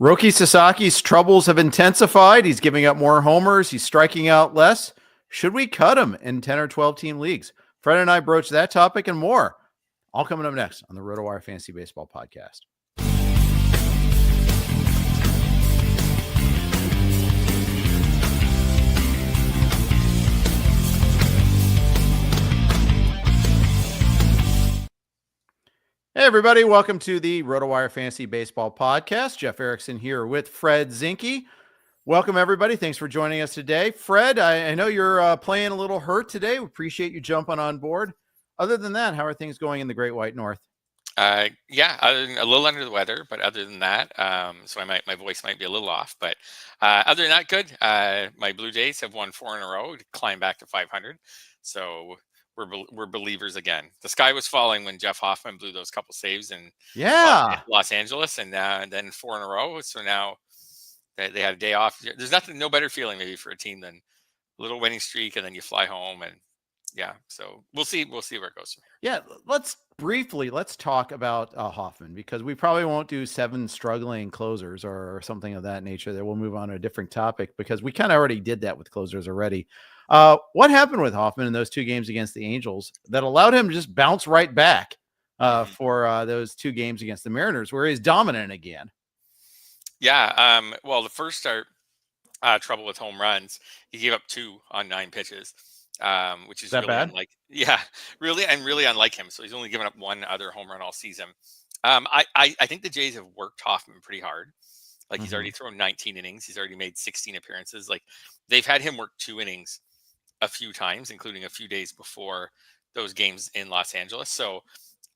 Roki Sasaki's troubles have intensified. He's giving up more homers. He's striking out less. Should we cut him in 10 or 12 team leagues? Fred and I broach that topic and more. All coming up next on the RotoWire Fantasy Baseball Podcast. Hey, everybody. Welcome to the RotoWire Fantasy Baseball Podcast. Jeff Erickson here with Fred Zinkie. Welcome, everybody. Thanks for joining us today. Fred, I know you're playing a little hurt today. We appreciate you jumping on board. Other than that, how are things going in the Great White North? A little under the weather, but other than that, so my voice might be a little off, but other than that, good. My Blue Jays have won 4 in a row to climb back to 500. So we're believers again. The sky was falling when Jeff Hoffman blew those couple saves in Los Angeles, and then 4 in a row. So now they had a day off. There's no better feeling maybe for a team than a little winning streak, and then you fly home, and yeah. So we'll see where it goes from here. Yeah, let's talk about Hoffman, because we probably won't do 7 struggling closers or something of that nature. That we'll move on to a different topic, because we kind of already did that with closers already. What happened with Hoffman in those 2 games against the Angels that allowed him to just bounce right back for those 2 games against the Mariners, where he's dominant again? Yeah. Well, the first start, trouble with home runs. He gave up 2 on 9 pitches, which is that really bad? really unlike him. So he's only given up 1 other home run all season. I think the Jays have worked Hoffman pretty hard. Like, he's already thrown 19 innings. He's already made 16 appearances. Like, they've had him work 2 innings a few times, including a few days before those games in Los Angeles. So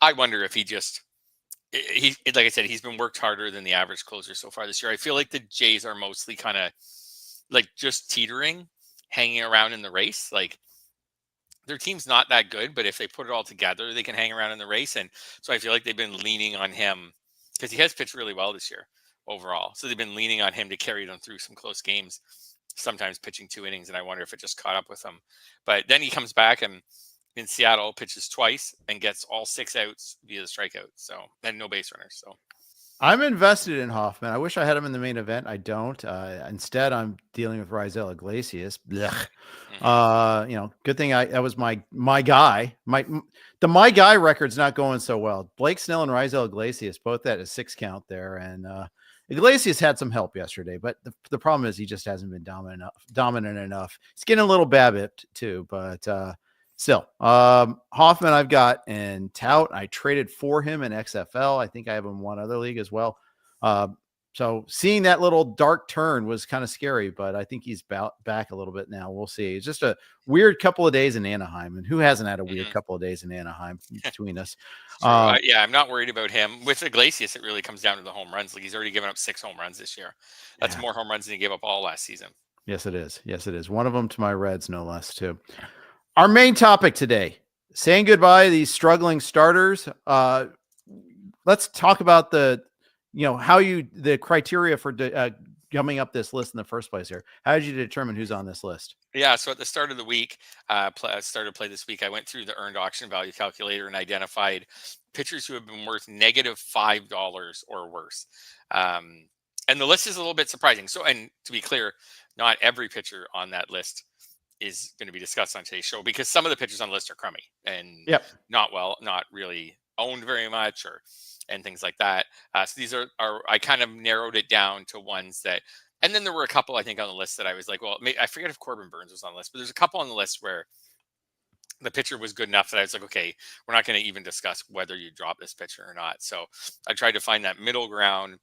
I wonder if like I said, he's been worked harder than the average closer so far this year. I feel like the Jays are mostly kind of like just teetering, hanging around in the race. Like, their team's not that good, but if they put it all together, they can hang around in the race. And so I feel like they've been leaning on him, because he has pitched really well this year overall. So they've been leaning on him to carry them through some close games, sometimes pitching 2 innings. And I wonder if it just caught up with him. But then he comes back and in Seattle pitches twice and gets all 6 outs via the strikeout. So, and no base runners. So I'm invested in Hoffman. I wish I had him in the main event. I don't. Instead, I'm dealing with Raisel Iglesias. Good thing that was my guy. My guy record's not going so well. Blake Snell and Raisel Iglesias both at a 6 count there, and Iglesias had some help yesterday, but the problem is he just hasn't been dominant enough. He's getting a little BABIP too, but still, Hoffman I've got in tout. I traded for him in XFL. I think I have him in 1 other league as well. So seeing that little dark turn was kind of scary, but I think he's back a little bit now. We'll see. It's just a weird couple of days in Anaheim, and who hasn't had a weird couple of days in Anaheim between us? I'm not worried about him. With Iglesias, it really comes down to the home runs. Like, he's already given up 6 home runs this year. That's more home runs than he gave up all last season. Yes, it is. Yes, it is. One of them to my Reds, no less, too. Our main topic today, saying goodbye to these struggling starters. Let's talk about the criteria for gumming up this list in the first place here. How did you determine who's on this list? Yeah, so at the start of the week, started play this week, I went through the earned auction value calculator and identified pitchers who have been worth -$5 or worse. And the list is a little bit surprising. So, and to be clear, not every pitcher on that list is going to be discussed on today's show, because some of the pitchers on the list are crummy and not really owned very much, and things like that. So these are I kind of narrowed it down to ones that, and then there were a couple I think on the list that I was like, well, I forget if Corbin Burns was on the list, but there's a couple on the list where the pitcher was good enough that I was like, okay, we're not going to even discuss whether you drop this pitcher or not. So I tried to find that middle ground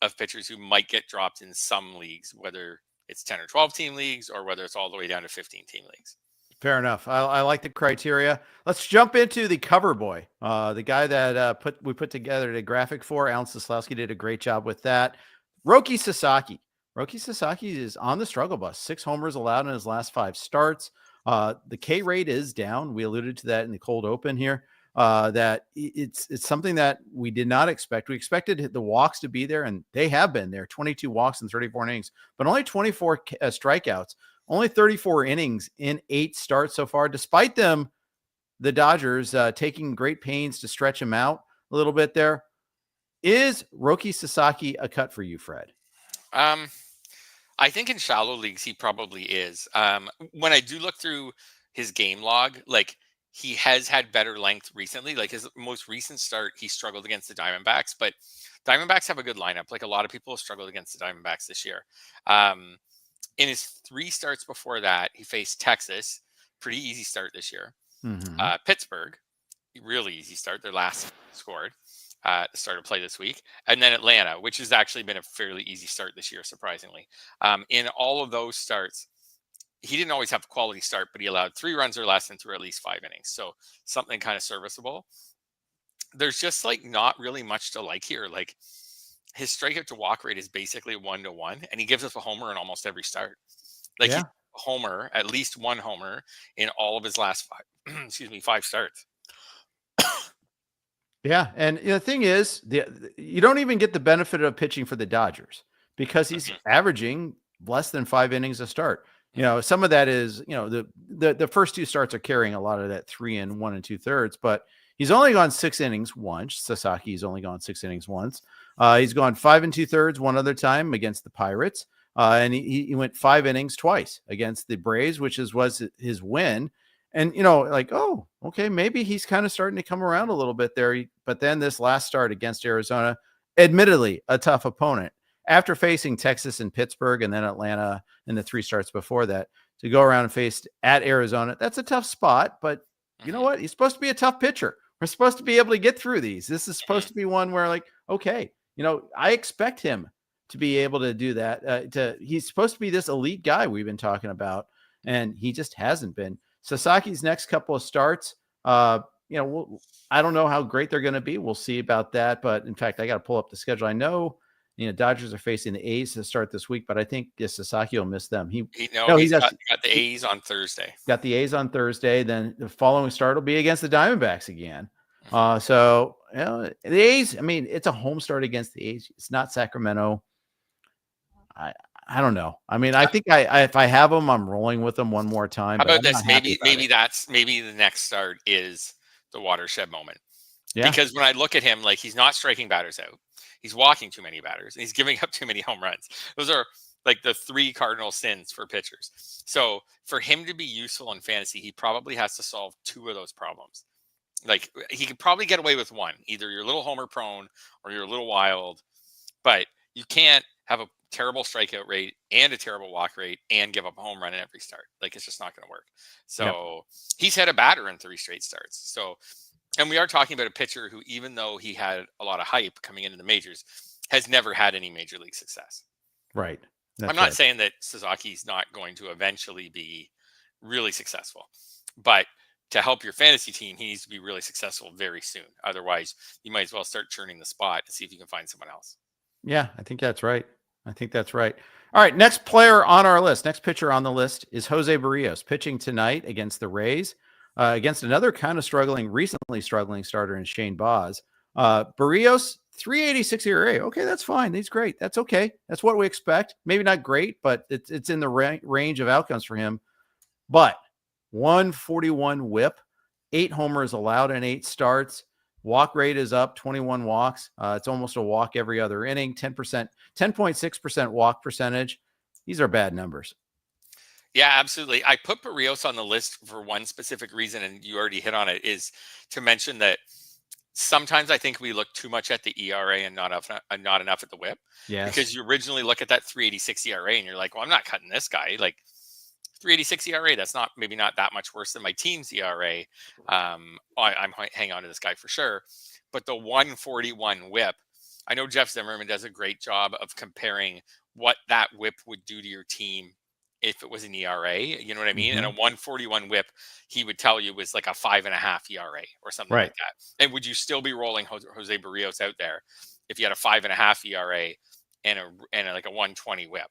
of pitchers who might get dropped in some leagues, whether it's 10 or 12 team leagues or whether it's all the way down to 15 team leagues. Fair enough. I like the criteria. Let's jump into the cover boy. The guy that we put together the graphic for. Alan Soslowski did a great job with that. Roki Sasaki. Roki Sasaki is on the struggle bus. 6 homers allowed in his last 5 starts. The K rate is down. We alluded to that in the cold open here. That it's something that we did not expect. We expected the walks to be there, and they have been there. 22 walks in 34 innings, but only 24 strikeouts. Only 34 innings in 8 starts so far, despite them, the Dodgers taking great pains to stretch him out a little bit there. Is Roki Sasaki a cut for you, Fred? I think in shallow leagues he probably is. When I do look through his game log, like he has had better length recently. Like his most recent start, he struggled against the Diamondbacks, but Diamondbacks have a good lineup. Like a lot of people have struggled against the Diamondbacks this year. In his 3 starts before that, he faced Texas, pretty easy start this year. Pittsburgh, really easy start. Their last scored. The start of play this week, and then Atlanta, which has actually been a fairly easy start this year, surprisingly. In all of those starts, he didn't always have a quality start, but he allowed 3 runs or less and threw at least 5 innings. So something kind of serviceable. There's just like not really much to like here. Like his strikeout to walk rate is basically 1-to-1, and he gives us a homer in almost every start. Like he's a homer, at least 1 homer in all of his last 5 starts. Yeah, and the thing is, you don't even get the benefit of pitching for the Dodgers because he's averaging less than 5 innings a start. Some of that is, the first 2 starts are carrying a lot of that 3 and 1 2/3, but he's only gone 6 innings once. Sasaki's only gone 6 innings once. He's gone 5 2/3 one other time against the Pirates, and he went 5 innings twice against the Braves, which was his win. And, oh, okay, maybe he's kind of starting to come around a little bit there. But then this last start against Arizona, admittedly a tough opponent, after facing Texas and Pittsburgh and then Atlanta in the 3 starts before that, to go around and face at Arizona, that's a tough spot. But you know what? He's supposed to be a tough pitcher. We're supposed to be able to get through these. This is supposed to be one where, like, okay, I expect him to be able to do that. He's supposed to be this elite guy we've been talking about, and he just hasn't been. Sasaki's next couple of starts, I don't know how great they're going to be. We'll see about that. But in fact, I got to pull up the schedule. I know, Dodgers are facing the A's to start this week, but I think Sasaki will miss them. He's got the A's on Thursday. Got the A's on Thursday. Then the following start will be against the Diamondbacks again. So the A's, it's a home start against the A's. It's not Sacramento. I don't know. I think if I have them, I'm rolling with them one more time. How about this? Maybe the next start is the watershed moment. Yeah. Because when I look at him, like he's not striking batters out. He's walking too many batters. And he's giving up too many home runs. Those are like the 3 cardinal sins for pitchers. So for him to be useful in fantasy, he probably has to solve 2 of those problems. Like he could probably get away with 1. Either you're a little homer prone or you're a little wild, but you can't have a terrible strikeout rate and a terrible walk rate and give up a home run in every start. Like it's just not going to work. So He's had a batter in 3 straight starts. So, and we are talking about a pitcher who, even though he had a lot of hype coming into the majors, has never had any major league success. Right. I'm not saying that Sasaki's not going to eventually be really successful, but to help your fantasy team, he needs to be really successful very soon. Otherwise, you might as well start churning the spot and see if you can find someone else. Yeah, I think that's right. All right, next player on our list, next pitcher on the list is Jose Berrios, pitching tonight against the Rays, against another kind of recently struggling starter in Shane Baz. Berrios, 3.86 ERA. Okay, that's fine. He's great. That's okay. That's what we expect. Maybe not great, but it's in the range of outcomes for him. But 141 WHIP, 8 homers allowed in 8 starts. Walk rate is up, 21 walks. It's almost a walk every other inning, 10.6% walk percentage. These are bad numbers. Yeah, absolutely. I put Berrios on the list for one specific reason, and you already hit on it, is to mention that sometimes I think we look too much at the ERA and not enough at the WHIP. Yeah. Because you originally look at that 3.86 ERA and you're like, well, I'm not cutting this guy. Like 3.86 ERA, that's maybe not that much worse than my team's ERA. I'm hanging on to this guy for sure. But the 141 WHIP, I know Jeff Zimmerman does a great job of comparing what that WHIP would do to your team if it was an ERA. You know what I mean? Mm-hmm. And a 141 WHIP, he would tell you was like a 5.5 ERA or something like that. And would you still be rolling Jose Berrios out there if you had a 5.5 ERA and like a 120 WHIP?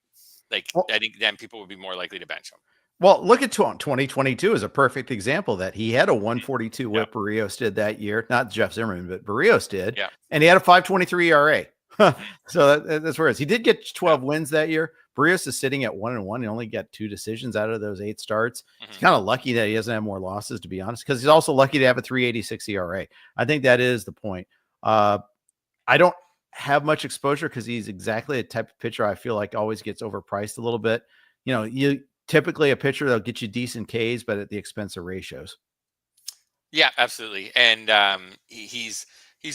Like, I think then people would be more likely to bench him. Well, look at 2022 is a perfect example that he had a 142 WHIP. Berrios did that year, not Jeff Zimmerman, but Berrios did. Yeah. And he had a 5.23 ERA. So that's where it is. He did get 12 wins that year. Berrios is sitting at 1-1. He only got 2 decisions out of those 8 starts. Mm-hmm. He's kind of lucky that he doesn't have more losses, to be honest, because he's also lucky to have a 3.86 ERA. I think that is the point. I don't have much exposure because he's exactly a type of pitcher I feel like always gets overpriced a little bit. You typically a pitcher that'll get you decent Ks, but at the expense of ratios. Yeah, absolutely. And he's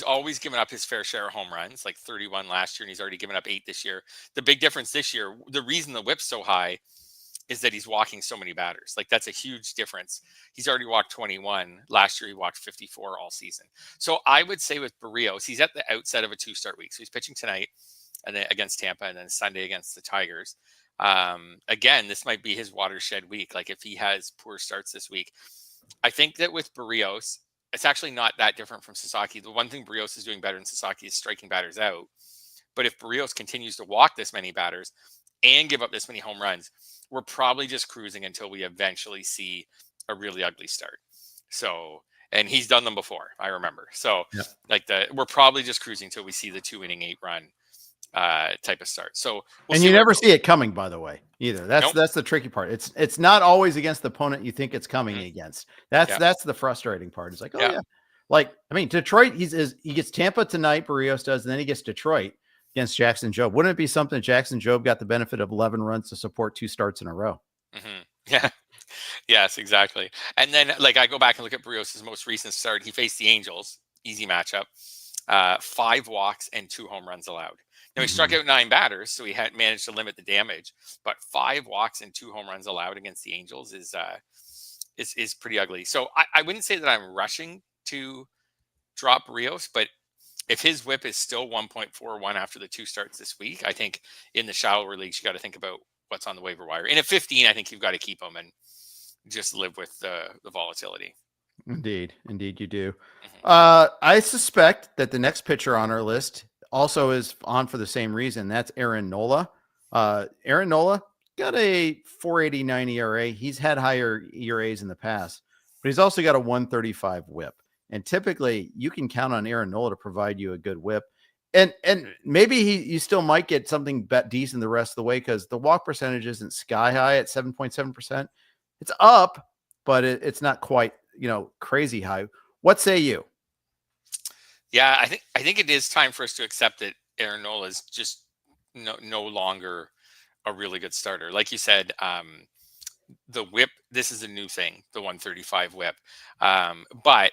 always given up his fair share of home runs, like 31 last year, and he's already given up 8 this year. The big difference this year, the reason the whip's so high is that he's walking so many batters. Like that's a huge difference. He's already walked 21. Last year, he walked 54 all season. So I would say with Berrios, he's at the outset of a 2-start week. So he's pitching tonight and then against Tampa and then Sunday against the Tigers. Again, this might be his watershed week. Like if he has poor starts this week, I think that with Berrios, it's actually not that different from Sasaki. The one thing Berrios is doing better than Sasaki is striking batters out. But if Berrios continues to walk this many batters and give up this many home runs, we're probably just cruising until we eventually see a really ugly start. So, and he's done them before, I remember. So we're probably just cruising till we see the 2-inning 8-run type of start. So and you never see it coming, by the way, either. That's the tricky part. It's not always against the opponent you think it's coming against. That's the frustrating part. It's like, like, I mean, Detroit, he gets Tampa tonight, Berrios does, and then he gets Detroit against Jackson Jobe. Wouldn't it be something Jackson Jobe got the benefit of 11 runs to support 2 starts in a row? Yeah. Yes, exactly. And then like I go back and look at Berrios' most recent start. He faced the Angels, easy matchup, 5 walks and 2 home runs allowed. Now, he struck out 9 batters, so he had managed to limit the damage. But 5 walks and 2 home runs allowed against the Angels is pretty ugly. So I wouldn't say that I'm rushing to drop Berrios, but if his whip is still 1.41 after the 2 starts this week, I think in the shallower leagues, you got to think about what's on the waiver wire. And at 15, I think you've got to keep him and just live with the volatility. Indeed you do. I suspect that the next pitcher on our list also is on for the same reason. That's Aaron Nola. Aaron Nola got a 4.89 ERA. He's had higher ERAs in the past, but he's also got a 1.35 whip. And typically you can count on Aaron Nola to provide you a good whip. And maybe you still might get something decent the rest of the way because the walk percentage isn't sky high at 7.7%. It's up, but it's not quite, crazy high. What say you? Yeah, I think it is time for us to accept that Aaron Nola is just no longer a really good starter. Like you said, the whip, this is a new thing, the 135 whip. But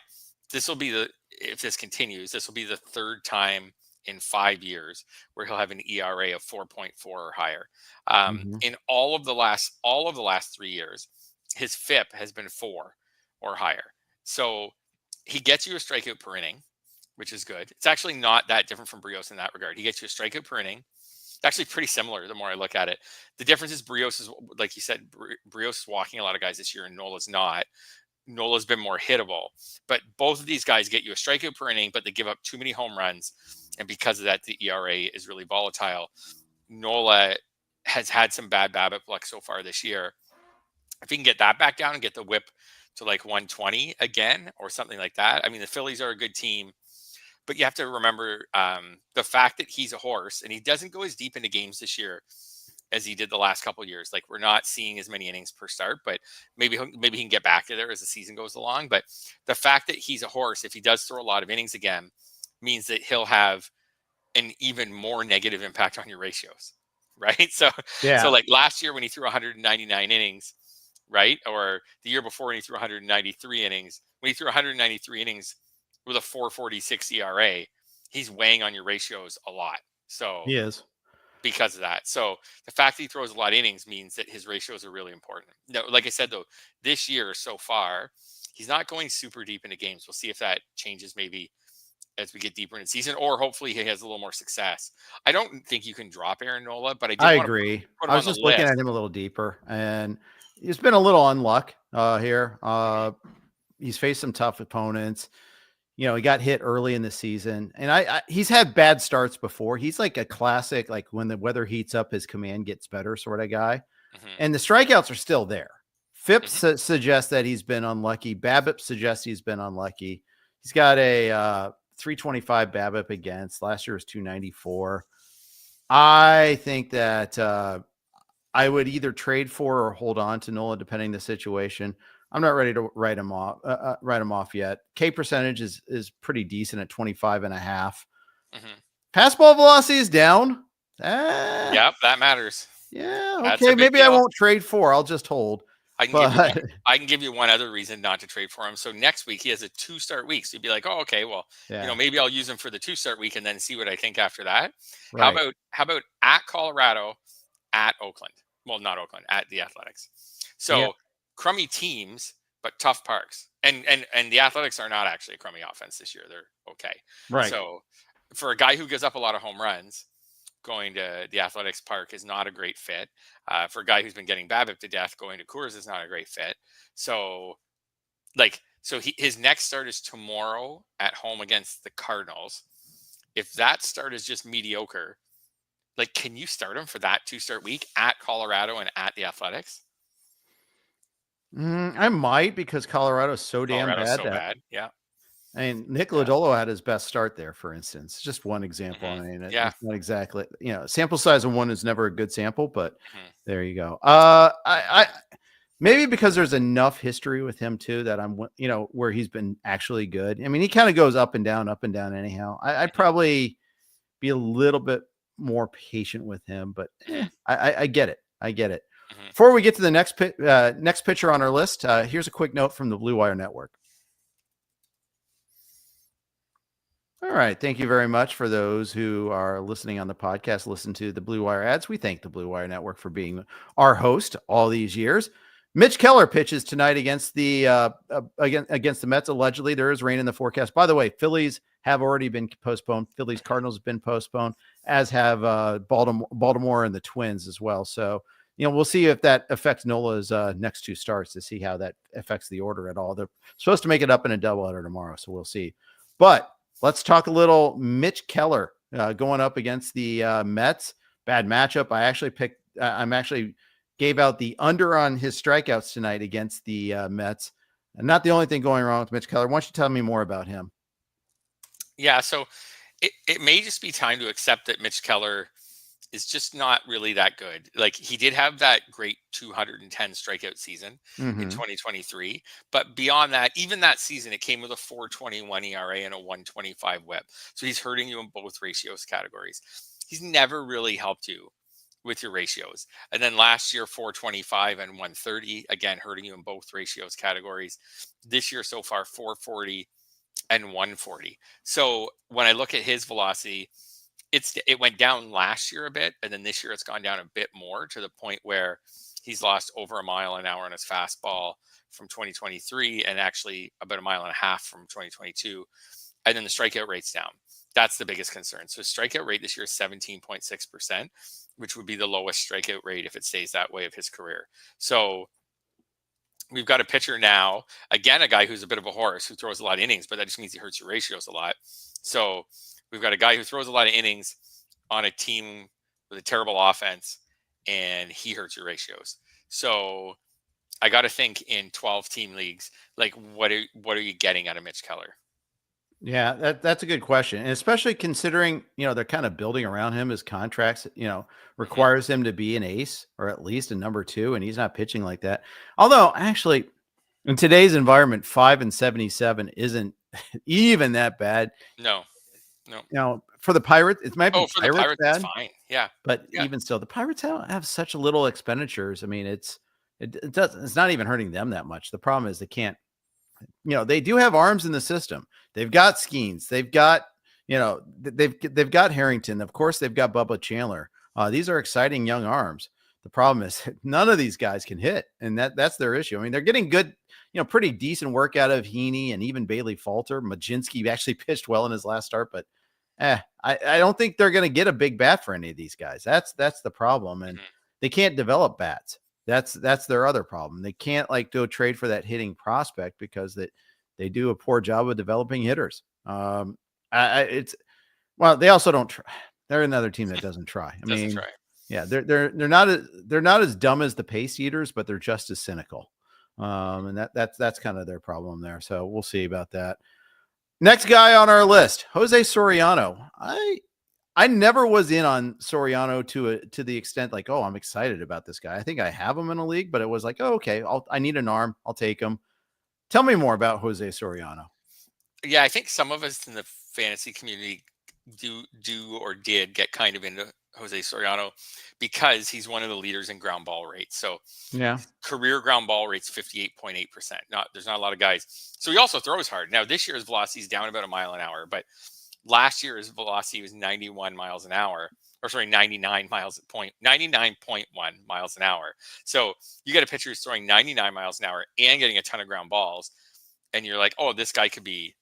this will be if this continues, this will be the 3rd time in 5 years where he'll have an ERA of 4.4 or higher. In all of the last 3 years, his FIP has been 4 or higher. So he gets you a strikeout per inning, which is good. It's actually not that different from Berrios in that regard. He gets you a strikeout per inning. It's actually pretty similar the more I look at it. The difference is Berrios is, like you said, Berrios is walking a lot of guys this year and Nola's not. Nola's been more hittable. But both of these guys get you a strikeout per inning, but they give up too many home runs. And because of that, the ERA is really volatile. Nola has had some bad BABIP luck so far this year. If he can get that back down and get the whip to like 120 again or something like that. I mean, the Phillies are a good team, but you have to remember the fact that he's a horse and he doesn't go as deep into games this year as he did the last couple of years. Like we're not seeing as many innings per start, but maybe he can get back to there as the season goes along. But the fact that he's a horse, if he does throw a lot of innings again, means that he'll have an even more negative impact on your ratios, right? So like last year when he threw 199 innings, right? Or the year before when he threw 193 innings, when he threw 193 innings with a 4.46 ERA, he's weighing on your ratios a lot. So he is. Because of that. So the fact that he throws a lot of innings means that his ratios are really important. Now, like I said, though, this year so far, he's not going super deep into games. We'll see if that changes maybe as we get deeper in the season, or hopefully he has a little more success. I don't think you can drop Aaron Nola, but I agree. I was just looking at him a little deeper, and he's been a little unluck here. He's faced some tough opponents. He got hit early in the season, and he's had bad starts before. He's like a classic, like when the weather heats up, his command gets better sort of guy. And the strikeouts are still there. FIP suggests that he's been unlucky. BABIP suggests he's been unlucky. He's got a 325 BABIP against. Last year was 294. I think that I would either trade for or hold on to Nola depending the situation. I'm not ready to write him off yet. K percentage is pretty decent at 25.5. Pass ball velocity is down. Yep, that matters. Yeah. That's Okay. a big Maybe I deal. won't trade 4. I'll just hold. I can give you one other reason not to trade for him. So next week he has a 2-start week. So you'd be like, oh, okay, well, maybe I'll use him for the 2-start week and then see what I think after that. Right. How about at Colorado, at Oakland? Well, not Oakland, at the Athletics. So crummy teams, but tough parks. And the Athletics are not actually a crummy offense this year. They're okay. Right. So for a guy who gives up a lot of home runs, going to the Athletics Park is not a great fit. For a guy who's been getting BABIP to death, going to Coors is not a great fit. So his next start is tomorrow at home against the Cardinals. If that start is just mediocre, can you start him for that 2-start week at Colorado and at the Athletics? I might, because Colorado's so damn bad. Yeah. And Nick Lodolo had his best start there, for instance. Just one example. Mm-hmm. I mean, it's not exactly, sample size of 1 is never a good sample, but there you go. I maybe because there's enough history with him too that I'm, where he's been actually good. I mean, he kind of goes up and down anyhow. I'd probably be a little bit more patient with him, but I get it. Mm-hmm. Before we get to the next pitcher on our list, here's a quick note from the Blue Wire Network. All right. Thank you very much for those who are listening on the podcast. Listen to the Blue Wire ads. We thank the Blue Wire Network for being our host all these years. Mitch Keller pitches tonight against the Mets. Allegedly, there is rain in the forecast. By the way, Phillies have already been postponed. Phillies Cardinals have been postponed, as have Baltimore and the Twins as well. So, we'll see if that affects Nola's next 2 starts, to see how that affects the order at all. They're supposed to make it up in a doubleheader tomorrow, so we'll see. But let's talk a little Mitch Keller going up against the Mets. Bad matchup. I'm actually gave out the under on his strikeouts tonight against the Mets. And not the only thing going wrong with Mitch Keller. Why don't you tell me more about him? Yeah, so it may just be time to accept that Mitch Keller is just not really that good. He did have that great 210 strikeout season in 2023, but beyond that, even that season, it came with a 4.21 ERA and a 1.25 WHIP. So he's hurting you in both ratios categories. He's never really helped you with your ratios. And then last year, 4.25 and 1.30, again, hurting you in both ratios categories. This year so far, 4.40 and 1.40. So when I look at his velocity, it went down last year a bit, and then this year it's gone down a bit more, to the point where he's lost over a mile an hour on his fastball from 2023, and actually about a mile and a half from 2022. And then the strikeout rate's down. That's the biggest concern. So his strikeout rate this year is 17.6%, which would be the lowest strikeout rate if it stays that way of his career. So we've got a pitcher now, again, a guy who's a bit of a horse, who throws a lot of innings, but that just means he hurts your ratios a lot. So we've got a guy who throws a lot of innings on a team with a terrible offense, and he hurts your ratios. So I got to think, in 12-team leagues, what are you getting out of Mitch Keller? Yeah, that's a good question. And especially considering, they're kind of building around him. His contracts, requires him to be an ace, or at least a number 2, and he's not pitching like that. Although, actually, in today's environment, 5-77 isn't even that bad. No. For the Pirates, it might be for the Pirates, bad, it's fine. Yeah. But even still, the Pirates have such little expenditures. I mean, it's not even hurting them that much. The problem is they can't, they do have arms in the system. They've got Skeens. They've got, they've got Harrington. Of course, they've got Bubba Chandler. These are exciting young arms. The problem is none of these guys can hit, and that's their issue. I mean, they're getting good, pretty decent work out of Heaney and even Bailey Falter. Majinski actually pitched well in his last start, but I don't think they're going to get a big bat for any of these guys. That's the problem, and they can't develop bats. That's their other problem. They can't go trade for that hitting prospect, because they do a poor job of developing hitters. They also don't try. They're another team that doesn't try. I mean, try. Yeah, they're not as dumb as the pace eaters, but they're just as cynical. And that's kind of their problem there. So we'll see about that. Next guy on our list, Jose Soriano. I never was in on Soriano to the extent I'm excited about this guy. I think I have him in a league, but it was okay, I need an arm. I'll take him. Tell me more about Jose Soriano. Yeah, I think some of us in the fantasy community did get kind of into Jose Soriano because he's one of the leaders in ground ball rate. So Yeah. career ground ball rate's 58.8%. There's not a lot of guys. So he also throws hard. Now this year his velocity is down about a mile an hour, but last year his velocity was 91 miles an hour, or sorry, 99.1 miles an hour. So you get a pitcher who's throwing 99 miles an hour and getting a ton of ground balls, and you're like, oh, this guy could be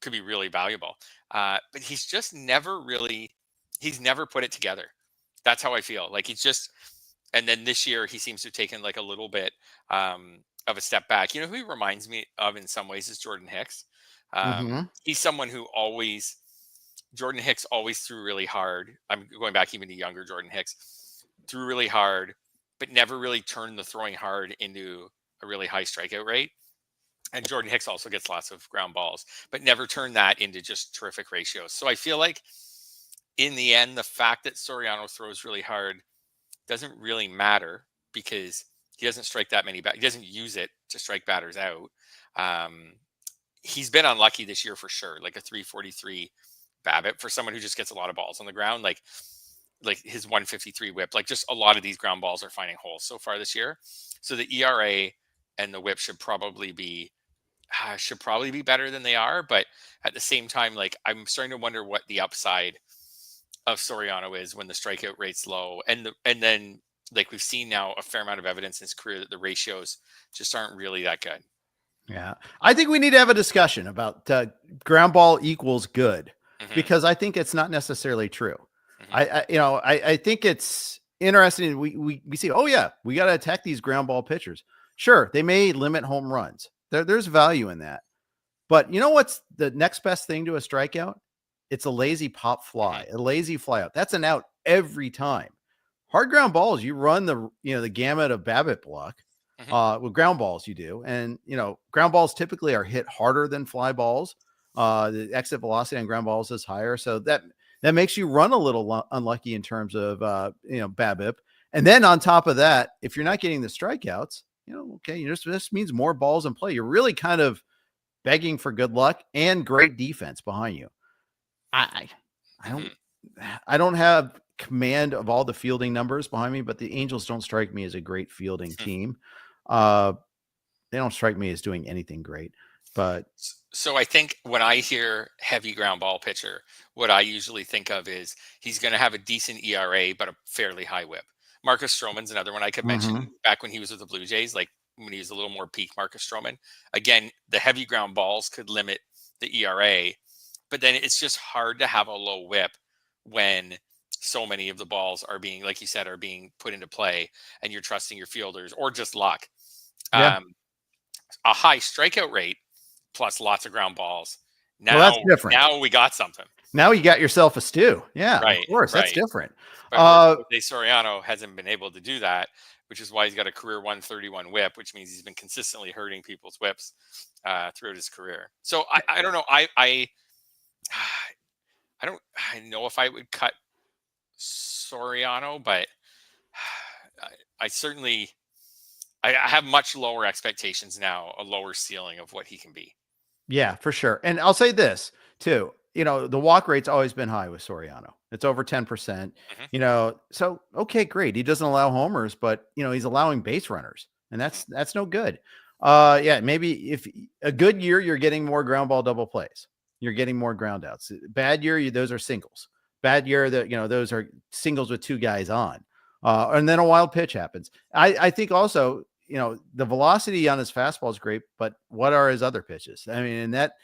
really valuable. But he's just never put it together. That's how I feel. Like and then this year he seems to have taken like a little bit of a step back. You know who he reminds me of in some ways is Jordan Hicks. He's someone who Jordan Hicks always threw really hard. I'm going back even to younger Jordan Hicks, threw really hard, but never really turned the throwing hard into a really high strikeout rate. And Jordan Hicks also gets lots of ground balls, but never turned that into just terrific ratios. So I feel like in the end, the fact that Soriano throws really hard doesn't really matter because he doesn't strike that many he doesn't use it to strike batters out. He's been unlucky this year for sure, like a 343 BABIP for someone who just gets a lot of balls on the ground, like his 153 whip. Like just a lot of these ground balls are finding holes so far this year. So the ERA and the whip should probably be better than they are. But at the same time, like I'm starting to wonder what the upside of Soriano is when the strikeout rate's low. And then like we've seen now a fair amount of evidence in his career that the ratios just aren't really that good. Yeah. I think we need to have a discussion about ground ball equals good because I think it's not necessarily true. I think it's interesting. We see, oh yeah, we got to attack these ground ball pitchers. Sure. They may limit home runs. There's value in that. But you know what's the next best thing to a strikeout? It's a lazy pop fly, a lazy fly out. That's an out every time. Hard ground balls, you run the gamut of BABIP block. With ground balls you do. And, ground balls typically are hit harder than fly balls. The exit velocity on ground balls is higher. So that makes you run a little unlucky in terms of, BABIP. And then on top of that, if you're not getting the strikeouts, this means more balls in play. You're really kind of begging for good luck and great defense behind you. I don't have command of all the fielding numbers behind me, but the Angels don't strike me as a great fielding team. They don't strike me as doing anything great. But so I think when I hear heavy ground ball pitcher, what I usually think of is he's going to have a decent ERA, but a fairly high whip. Marcus Stroman's another one I could mention back when he was with the Blue Jays, like when he was a little more peak Marcus Stroman. Again, the heavy ground balls could limit the ERA, but then it's just hard to have a low whip when so many of the balls are being, like you said, are being put into play and you're trusting your fielders or just luck. Yeah. A high strikeout rate plus lots of ground balls. Now, that's different. Now we got something. Now you got yourself a stew. Yeah, right, of course. That's different. But Jose Soriano hasn't been able to do that, which is why he's got a career 131 whip, which means he's been consistently hurting people's whips throughout his career. So I don't know. I don't know if I would cut Soriano, but I certainly I have much lower expectations now, a lower ceiling of what he can be. Yeah, for sure. And I'll say this too. The walk rate's always been high with Soriano. It's over 10%. So okay, great. He doesn't allow homers, but he's allowing base runners, and that's no good. Maybe if a good year you're getting more ground ball double plays, you're getting more ground outs. Bad year, those are singles. Bad year, those are singles with two guys on. And then a wild pitch happens. I think also, the velocity on his fastball is great, but what are his other pitches? I mean, and that,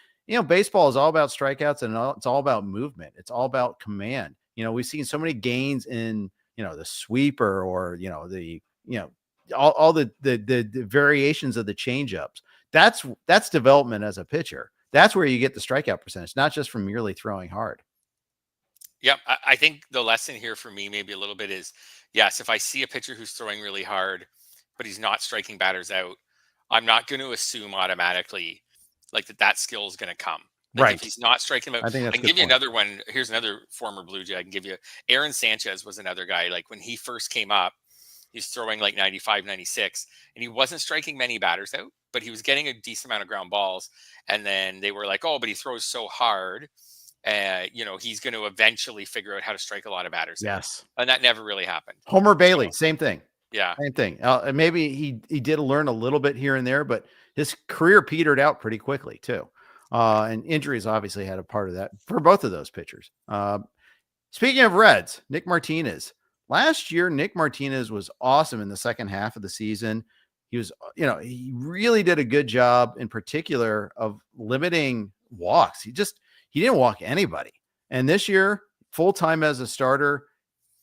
baseball is all about strikeouts and it's all about movement. It's all about command. We've seen so many gains in, the sweeper or, all the variations of the changeups. That's development as a pitcher. That's where you get the strikeout percentage, not just from merely throwing hard. Yeah, I think the lesson here for me maybe a little bit is, yes, if I see a pitcher who's throwing really hard, but he's not striking batters out, I'm not going to assume automatically like that skill is going to come. Like right. If he's not striking out, I can give you another one. Here's another former Blue Jay. I can give you Aaron Sanchez was another guy. Like when he first came up, he's throwing like 95, 96, and he wasn't striking many batters out, but he was getting a decent amount of ground balls. And then they were like, oh, but he throws so hard he's going to eventually figure out how to strike a lot of batters. Yes. And that never really happened. Homer Bailey, same thing. Yeah. Same thing. Maybe he did learn a little bit here and there, but his career petered out pretty quickly too. And injuries obviously had a part of that for both of those pitchers. Speaking of Reds, Nick Martinez. Last year, Nick Martinez was awesome in the second half of the season. He was, he really did a good job in particular of limiting walks. He didn't walk anybody. And this year, full-time as a starter,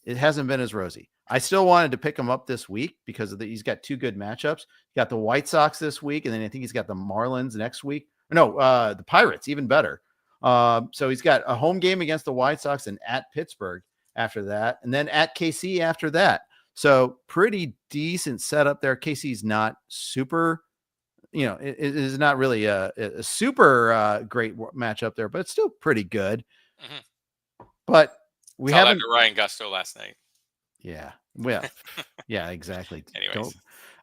it hasn't been as rosy. I still wanted to pick him up this week because he's got two good matchups. He got the White Sox this week, and then I think he's got the Marlins next week. No, the Pirates, even better. So he's got a home game against the White Sox and at Pittsburgh after that, and then at KC after that. So pretty decent setup there. KC's not super, it is not really a super great matchup there, but it's still pretty good. Mm-hmm. But we haven't Ryan Gusto last night. Yeah. Well, yeah, exactly. Anyways.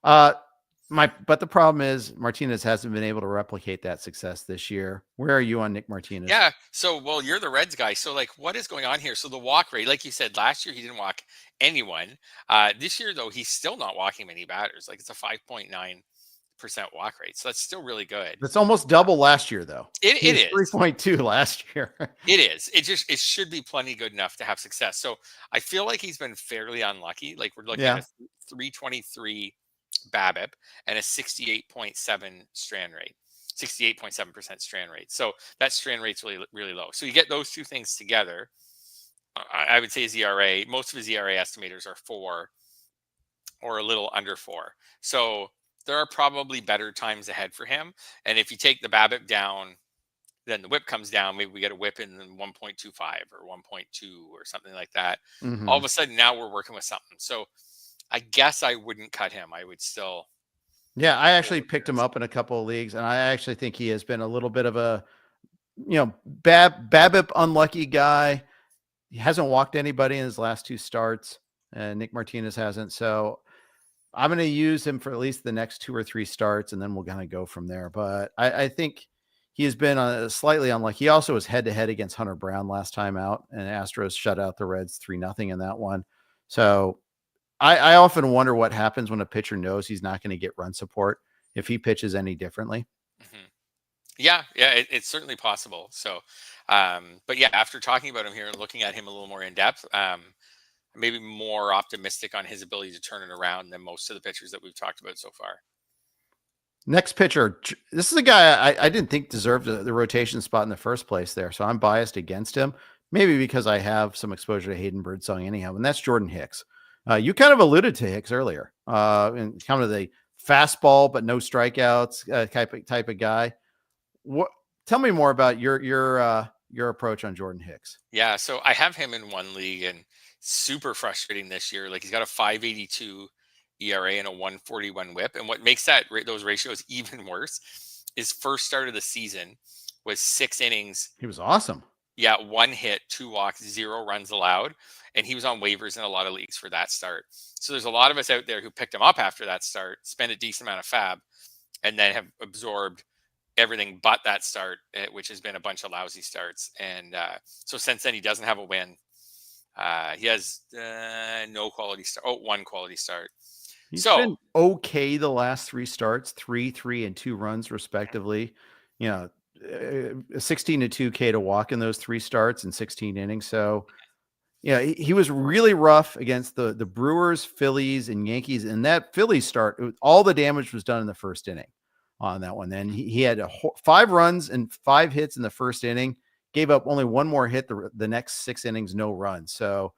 But the problem is Martinez hasn't been able to replicate that success this year. Where are you on Nick Martinez? Yeah. So, you're the Reds guy. So what is going on here? So the walk rate, like you said, last year he didn't walk anyone. This year though, he's still not walking many batters. Like it's a 5.9% walk rate. So that's still really good. It's almost double last year though. It is 3.2 last year. It is. It should be plenty good enough to have success. So I feel like he's been fairly unlucky. Like we're looking at a 323 BABIP and a 68.7 strand rate, 68.7% strand rate. So that strand rate's really, really low. So you get those two things together. I would say his ERA, most of his ERA estimators are 4 or a little under 4. So there are probably better times ahead for him. And if you take the BABIP down, then the whip comes down. Maybe we get a whip in 1.25 or 1.2 or something like that. Mm-hmm. All of a sudden, now we're working with something. So I guess I wouldn't cut him. I would still. Yeah, I actually picked him up in a couple of leagues, and I actually think he has been a little bit of a, BABIP unlucky guy. He hasn't walked anybody in his last 2 starts, and Nick Martinez hasn't. So I'm going to use him for at least the next 2 or 3 starts, and then we'll kind of go from there. But I think he has been slightly unlucky. He also was head-to-head against Hunter Brown last time out, and Astros shut out the Reds 3-0 in that one. So I often wonder what happens when a pitcher knows he's not going to get run support if he pitches any differently. Mm-hmm. Yeah, it's certainly possible. So, but yeah, after talking about him here and looking at him a little more in depth, maybe more optimistic on his ability to turn it around than most of the pitchers that we've talked about so far. Next pitcher, this is a guy I didn't think deserved the rotation spot in the first place there, so I'm biased against him, maybe because I have some exposure to Hayden Birdsong anyhow, and that's Jordan Hicks. You kind of alluded to Hicks earlier, and kind of the fastball but no strikeouts type of guy. Tell me more about your approach on Jordan Hicks. Yeah, so I have him in one league, and super frustrating this year. Like he's got a 5.82 ERA and a 1.41 WHIP, and what makes those ratios even worse is first start of the season was 6 innings. He was awesome. Yeah, 1 hit, 2 walks, 0 runs allowed. And he was on waivers in a lot of leagues for that start. So there's a lot of us out there who picked him up after that start, spent a decent amount of fab, and then have absorbed everything but that start, which has been a bunch of lousy starts. And so since then, he doesn't have a win. He has no quality start. Oh, 1 quality start. He's been okay the last 3 starts, 3, 3, and 2 runs respectively. 16-2 K to walk in those 3 starts and 16 innings. So yeah, he was really rough against the Brewers, Phillies, and Yankees. And that Phillies start, all the damage was done in the first inning on that one. Then he had 5 runs and 5 hits in the first inning, gave up only 1 more hit the next 6 innings, no runs. So,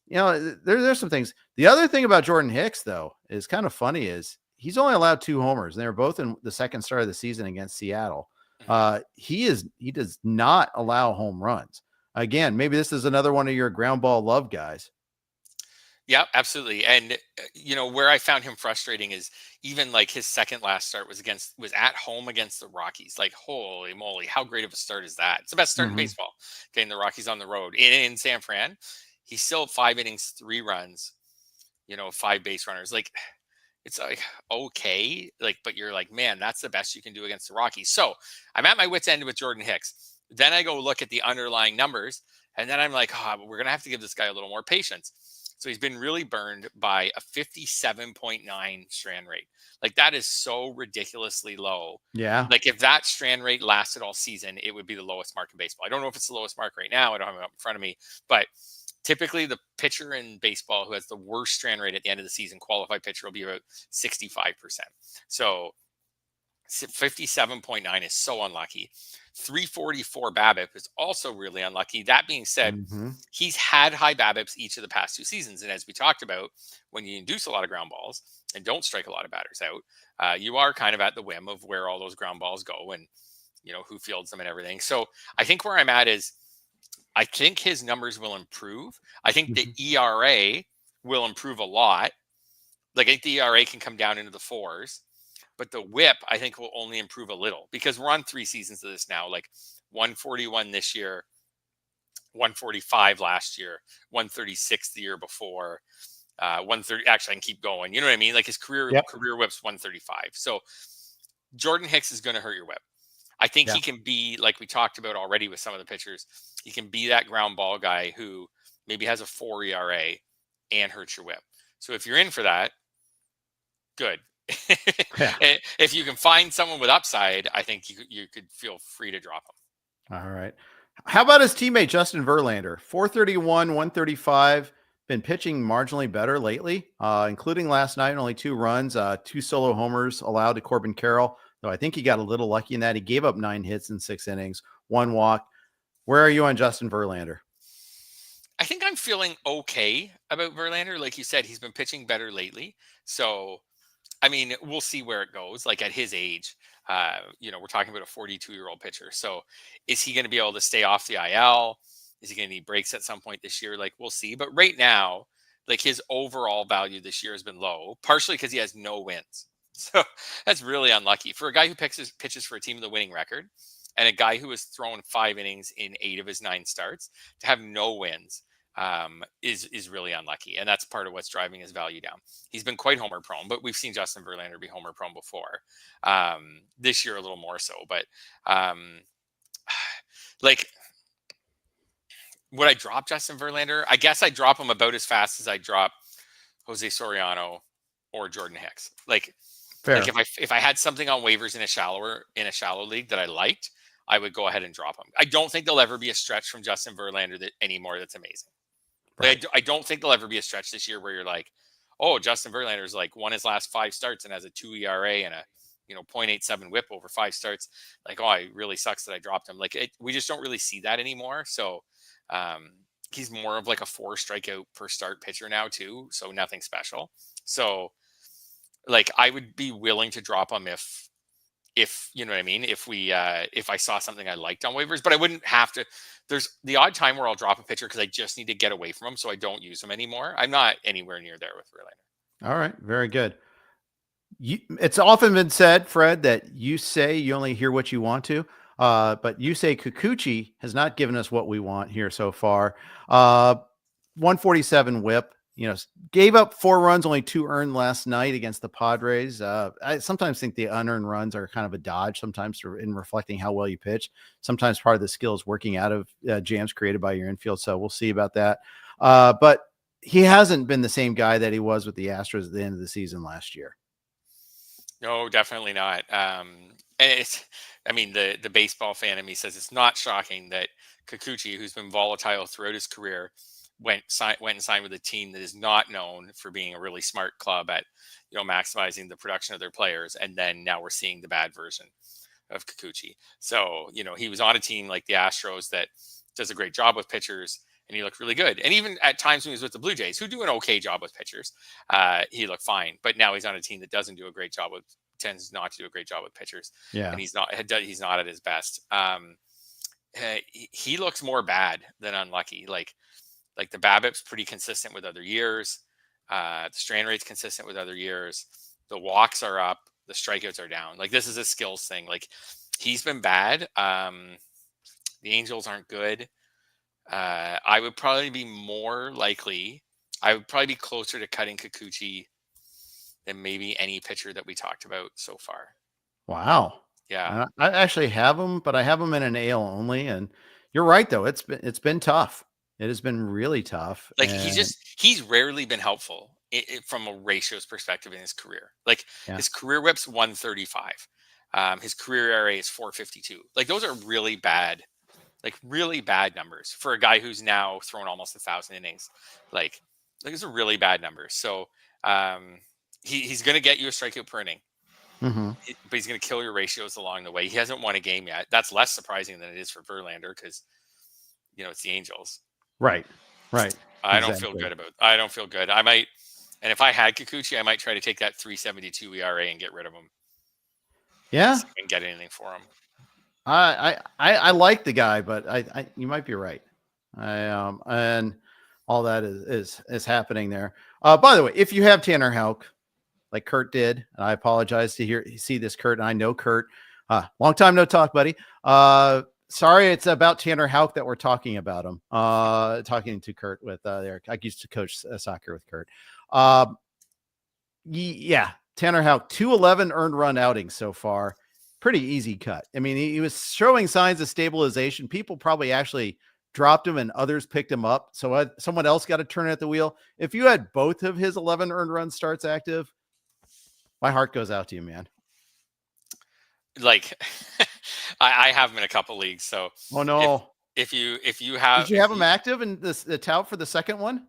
there's some things. The other thing about Jordan Hicks, though, is kind of funny is he's only allowed 2 homers. And they were both in the second start of the season against Seattle. He does not allow home runs. Again, maybe this is another one of your ground ball love guys. Yeah, absolutely. And where I found him frustrating is even like his second last start was at home against the Rockies. Like, holy moly, how great of a start is that? It's the best start in baseball, getting the Rockies on the road in San Fran. He's still 5 innings, 3 runs, 5 base runners. Like, it's like, okay, like, but you're like, man, that's the best you can do against the Rockies. So I'm at my wit's end with Jordan Hicks. Then I go look at the underlying numbers, and then I'm like, oh, we're going to have to give this guy a little more patience. So he's been really burned by a 57.9 strand rate. Like, that is so ridiculously low. Yeah. Like, if that strand rate lasted all season, it would be the lowest mark in baseball. I don't know if it's the lowest mark right now. I don't have it up in front of me, but typically the pitcher in baseball who has the worst strand rate at the end of the season, qualified pitcher, will be about 65%. So 57.9 is so unlucky. 344 BABIP is also really unlucky. That being said, he's had high BABIPs each of the past 2 seasons. And as we talked about, when you induce a lot of ground balls and don't strike a lot of batters out, you are kind of at the whim of where all those ground balls go and, who fields them and everything. So I think where I'm at is, I think his numbers will improve. I think the ERA will improve a lot. Like, I think the ERA can come down into the 4s. But the whip, I think, will only improve a little, because we're on 3 seasons of this now. Like, 141 this year, 145 last year, 136 the year before, 130. Actually, I can keep going. You know what I mean? Like, his career whip's 135. So Jordan Hicks is going to hurt your whip. I think he can be, like we talked about already with some of the pitchers, he can be that ground ball guy who maybe has a 4 ERA and hurts your whip. So if you're in for that, good. If you can find someone with upside, I think you could feel free to drop him. All right. How about his teammate Justin Verlander? 431, 135. Been pitching marginally better lately, including last night. Only 2 runs, 2 solo homers allowed to Corbin Carroll. Though I think he got a little lucky in that. He gave up 9 hits in 6 innings, 1 walk. Where are you on Justin Verlander? I think I'm feeling okay about Verlander. Like you said, he's been pitching better lately. So, I mean, we'll see where it goes. Like, at his age, we're talking about a 42-year-old pitcher. So is he going to be able to stay off the IL? Is he going to need breaks at some point this year? Like, we'll see. But right now, like, his overall value this year has been low, partially because he has no wins. So that's really unlucky for a guy who pitches for a team with a winning record, and a guy who has thrown 5 innings in 8 of his 9 starts. To have no wins is really unlucky, and that's part of what's driving his value down. He's been quite homer prone, but we've seen Justin Verlander be homer prone before. This year a little more so, but like, would I drop Justin Verlander? I guess I'd drop him about as fast as I drop Jose Soriano or Jordan Hicks. Like, Fair. Like, if I had something on waivers in a shallow league that I liked, I would go ahead and drop him. I don't think there'll ever be a stretch from Justin Verlander anymore that's amazing. Right. Like, I don't think there'll ever be a stretch this year where you're like, oh, Justin Verlander's like won his last 5 starts and has a 2 ERA and a 0.87 whip over 5 starts. Like, oh, it really sucks that I dropped him. Like, we just don't really see that anymore. So he's more of like a 4 strikeout per start pitcher now too. So nothing special. So, like, I would be willing to drop him if you know what I mean, if I saw something I liked on waivers, but I wouldn't have to. There's the odd time where I'll drop a pitcher because I just need to get away from him, so I don't use him anymore. I'm not anywhere near there with Verlander. All right, very good. It's often been said, Fred, that you say you only hear what you want to, but Yusei Kikuchi has not given us what we want here so far. 147 whip. Gave up 4 runs, only 2 earned last night against the Padres. I sometimes think the unearned runs are kind of a dodge sometimes in reflecting how well you pitch. Sometimes part of the skill is working out of jams created by your infield. So we'll see about that. But he hasn't been the same guy that he was with the Astros at the end of the season last year. No, definitely not. And the baseball fan in me says it's not shocking that Kikuchi, who's been volatile throughout his career, went and signed with a team that is not known for being a really smart club at, maximizing the production of their players. And then now we're seeing the bad version of Kikuchi. So, he was on a team like the Astros that does a great job with pitchers, and he looked really good. And even at times when he was with the Blue Jays, who do an okay job with pitchers, he looked fine. But now he's on a team that tends not to do a great job with pitchers. Yeah. And he's not at his best. He looks more bad than unlucky. Like the BABIP's pretty consistent with other years. The strand rate's consistent with other years. The walks are up. The strikeouts are down. Like, this is a skills thing. Like, he's been bad. The Angels aren't good. I would probably be closer to cutting Kikuchi than maybe any pitcher that we talked about so far. Wow. Yeah. I actually have him, but I have him in an AL only. And you're right, though. It's been tough. It has been really tough. Like And he's rarely been helpful from a ratios perspective in his career. Like yeah. his career whip's 135. His career ERA is 452. Like those are really bad numbers for a guy who's now thrown almost 1,000 innings. Like those are really bad numbers. So he's going to get you a strikeout per inning, but he's going to kill your ratios along the way. He hasn't won a game yet. That's less surprising than it is for Verlander because it's the Angels. Right. Right. I don't feel good. I might, and if I had Kikuchi, I might try to take that 3.72 ERA and get rid of him. Yeah. And get anything for him. I like the guy, but I you might be right. And all that is happening there. By the way, if you have Tanner Houck, like Kurt did, and I apologize to see this, Kurt, and I know Kurt. Long time no talk, buddy. Sorry, it's about Tanner Houck that we're talking about him. Talking to Kurt with Eric. I used to coach soccer with Kurt. Yeah, Tanner Houck, 211 earned run outings so far. Pretty easy cut. I mean, he was showing signs of stabilization. People probably actually dropped him and others picked him up. So someone else got to turn at the wheel. If you had both of his 11 earned run starts active, my heart goes out to you, man. Like I have him in a couple leagues. So oh no, if you have, did you have him active in the tout for the second one?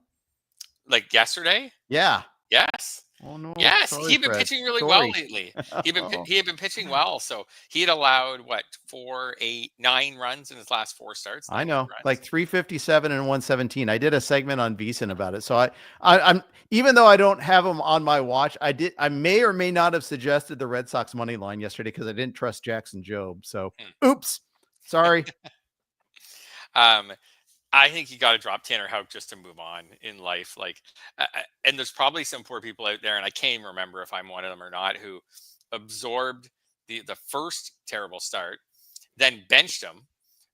Like yesterday? Yeah. Yes. Oh no. Yes, sorry, he'd been Fred. pitching really well lately. He had been pitching well, so he had allowed 4, 8, 9 runs in his last 4 starts. I know, like 357 and 117. I did a segment on VSiN about it. So I'm even though I don't have him on my watch, I may or may not have suggested the Red Sox money line yesterday because I didn't trust Jackson Jobe. So oops, sorry. I think you got to drop Tanner Houck just to move on in life. Like, and there's probably some poor people out there, and I can't even remember if I'm one of them or not, who absorbed the first terrible start, then benched him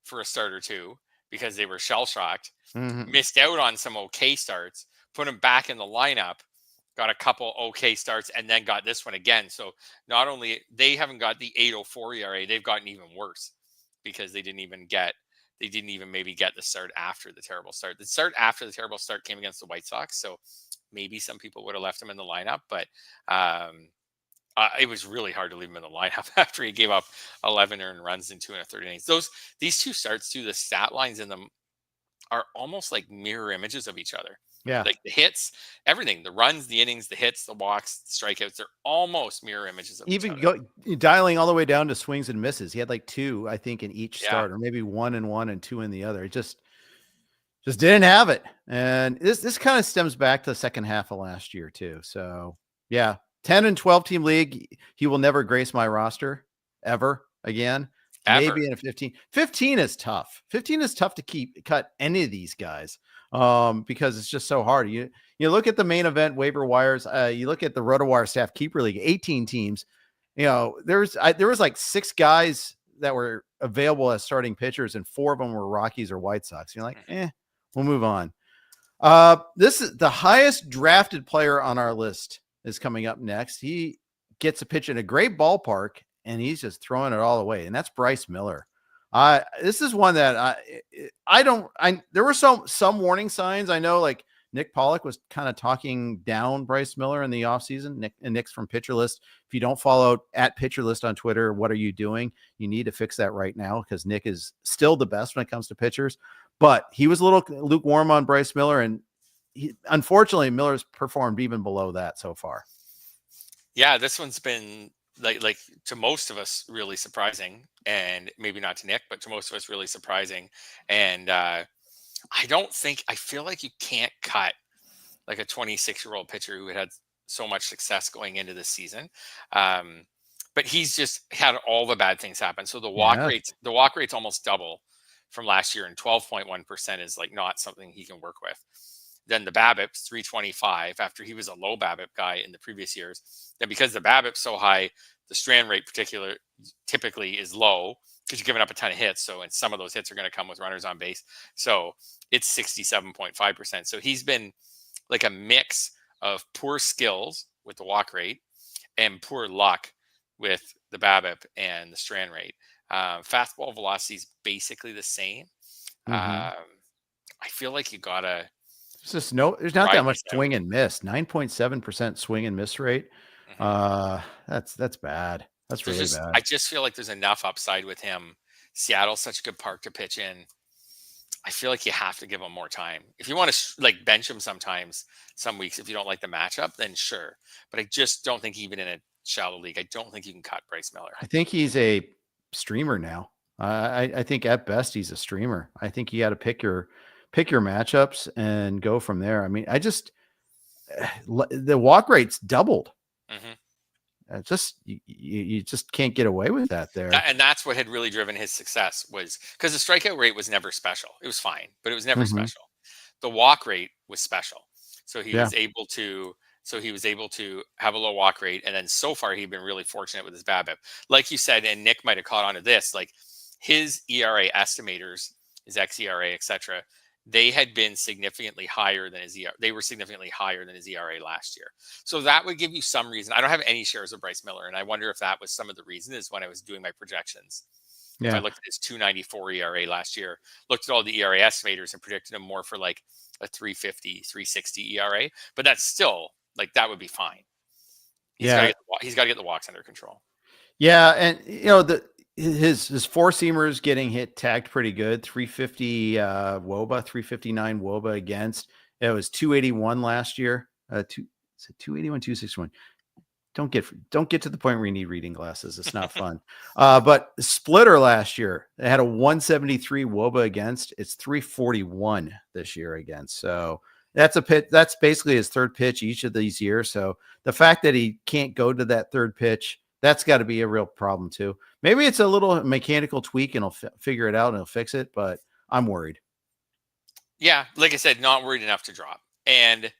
for a start or two because they were shell shocked, missed out on some okay starts, put him back in the lineup, got a couple okay starts, and then got this one again. So not only they haven't got the 8.04 ERA, they've gotten even worse because they didn't even maybe get the start after the terrible start. The start after the terrible start came against the White Sox, so maybe some people would have left him in the lineup, but it was really hard to leave him in the lineup after he gave up 11 earned runs in 2 1/3 innings. These two starts too, the stat lines in them are almost like mirror images of each other. Yeah. Like the hits, everything, the runs, the innings, the hits, the walks, the strikeouts, they're almost mirror images of each other. Dialing all the way down to swings and misses. He had like 2, I think, in each start, or maybe 1 in one and 2 in the other. It just didn't have it. And this kind of stems back to the second half of last year too. So yeah, 10 and 12 team league. He will never grace my roster ever again. Maybe in a 15. 15 is tough. 15 is tough to cut any of these guys because it's just so hard. You look at the main event waiver wires. You look at the RotoWire staff keeper league, 18 teams. There was like 6 guys that were available as starting pitchers, and 4 of them were Rockies or White Sox. You're like, we'll move on. This is the highest drafted player on our list is coming up next. He gets a pitch in a great ballpark, and he's just throwing it all away. And that's Bryce Miller. This is one that there were some warning signs. I know like Nick Pollock was kind of talking down Bryce Miller in the offseason. Nick's from Pitcher List. If you don't follow at Pitcher List on Twitter, what are you doing? You need to fix that right now because Nick is still the best when it comes to pitchers. But he was a little lukewarm on Bryce Miller, and unfortunately, Miller's performed even below that so far. Yeah, this one's been like to most of us really surprising, and maybe not to Nick, but to most of us really surprising. And I feel like you can't cut like a 26-year-old pitcher who had so much success going into this season. But he's just had all the bad things happen. So the walk rate's almost double from last year, and 12.1% is like not something he can work with. Then the BABIP's 325 after he was a low BABIP guy in the previous years. Then because the BABIP's so high, the strand rate typically is low because you're giving up a ton of hits. So, and some of those hits are going to come with runners on base. So it's 67.5%. So he's been like a mix of poor skills with the walk rate and poor luck with the BABIP and the strand rate. Fastball velocity is basically the same. I feel like you gotta. There's not that much swing and miss. 9.7% swing and miss rate. That's bad. That's really bad. I just feel like there's enough upside with him. Seattle's such a good park to pitch in. I feel like you have to give him more time. If you want to like bench him sometimes, some weeks, if you don't like the matchup, then sure. But I just don't think even in a shallow league, I don't think you can cut Bryce Miller. I think he's a streamer now. I think at best he's a streamer. I think you got to pick your matchups and go from there. I mean, the walk rate's doubled. You just can't get away with that there. And that's what had really driven his success, was because the strikeout rate was never special. It was fine, but it was never special. The walk rate was special. So he was able to have a low walk rate. And then so far he'd been really fortunate with his BABIP. Like you said, and Nick might have caught on to this, like his ERA estimators, his xERA, etc., they had been significantly higher than his ERA. They were significantly higher than his ERA last year. So that would give you some reason. I don't have any shares of Bryce Miller, and I wonder if that was some of the reason, is when I was doing my projections. If I looked at his 294 ERA last year, looked at all the ERA estimators and predicted him more for like a 350, 360 ERA. But that's still, like, that would be fine. He's got to get the walks under control. Yeah, and his four seamers getting hit tagged pretty good. 350 WOBA, 359 WOBA against. It was 281 last year. 281, 261. Don't get to the point where you need reading glasses. It's not fun. But splitter last year, they had a 173 WOBA against. It's 341 this year against. So that's a pitch. That's basically his third pitch each of these years. So the fact that he can't go to that third pitch, that's got to be a real problem too. Maybe it's a little mechanical tweak and he'll figure it out and he'll fix it, but I'm worried. Yeah, like I said, not worried enough to drop. And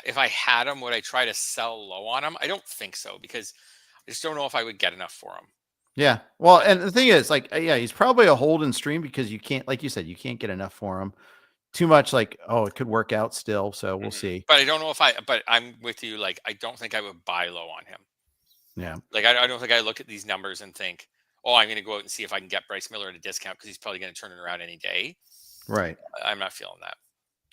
if I had him, would I try to sell low on him? I don't think so, because I just don't know if I would get enough for him. Yeah. Well, and the thing is, like, he's probably a hold and stream, because you can't, like you said, you can't get enough for him. Too much, like, it could work out still. So we'll see. But I don't know but I'm with you. Like, I don't think I would buy low on him. Yeah. Like, I don't think I look at these numbers and think, I'm going to go out and see if I can get Bryce Miller at a discount because he's probably going to turn it around any day. Right. I'm not feeling that.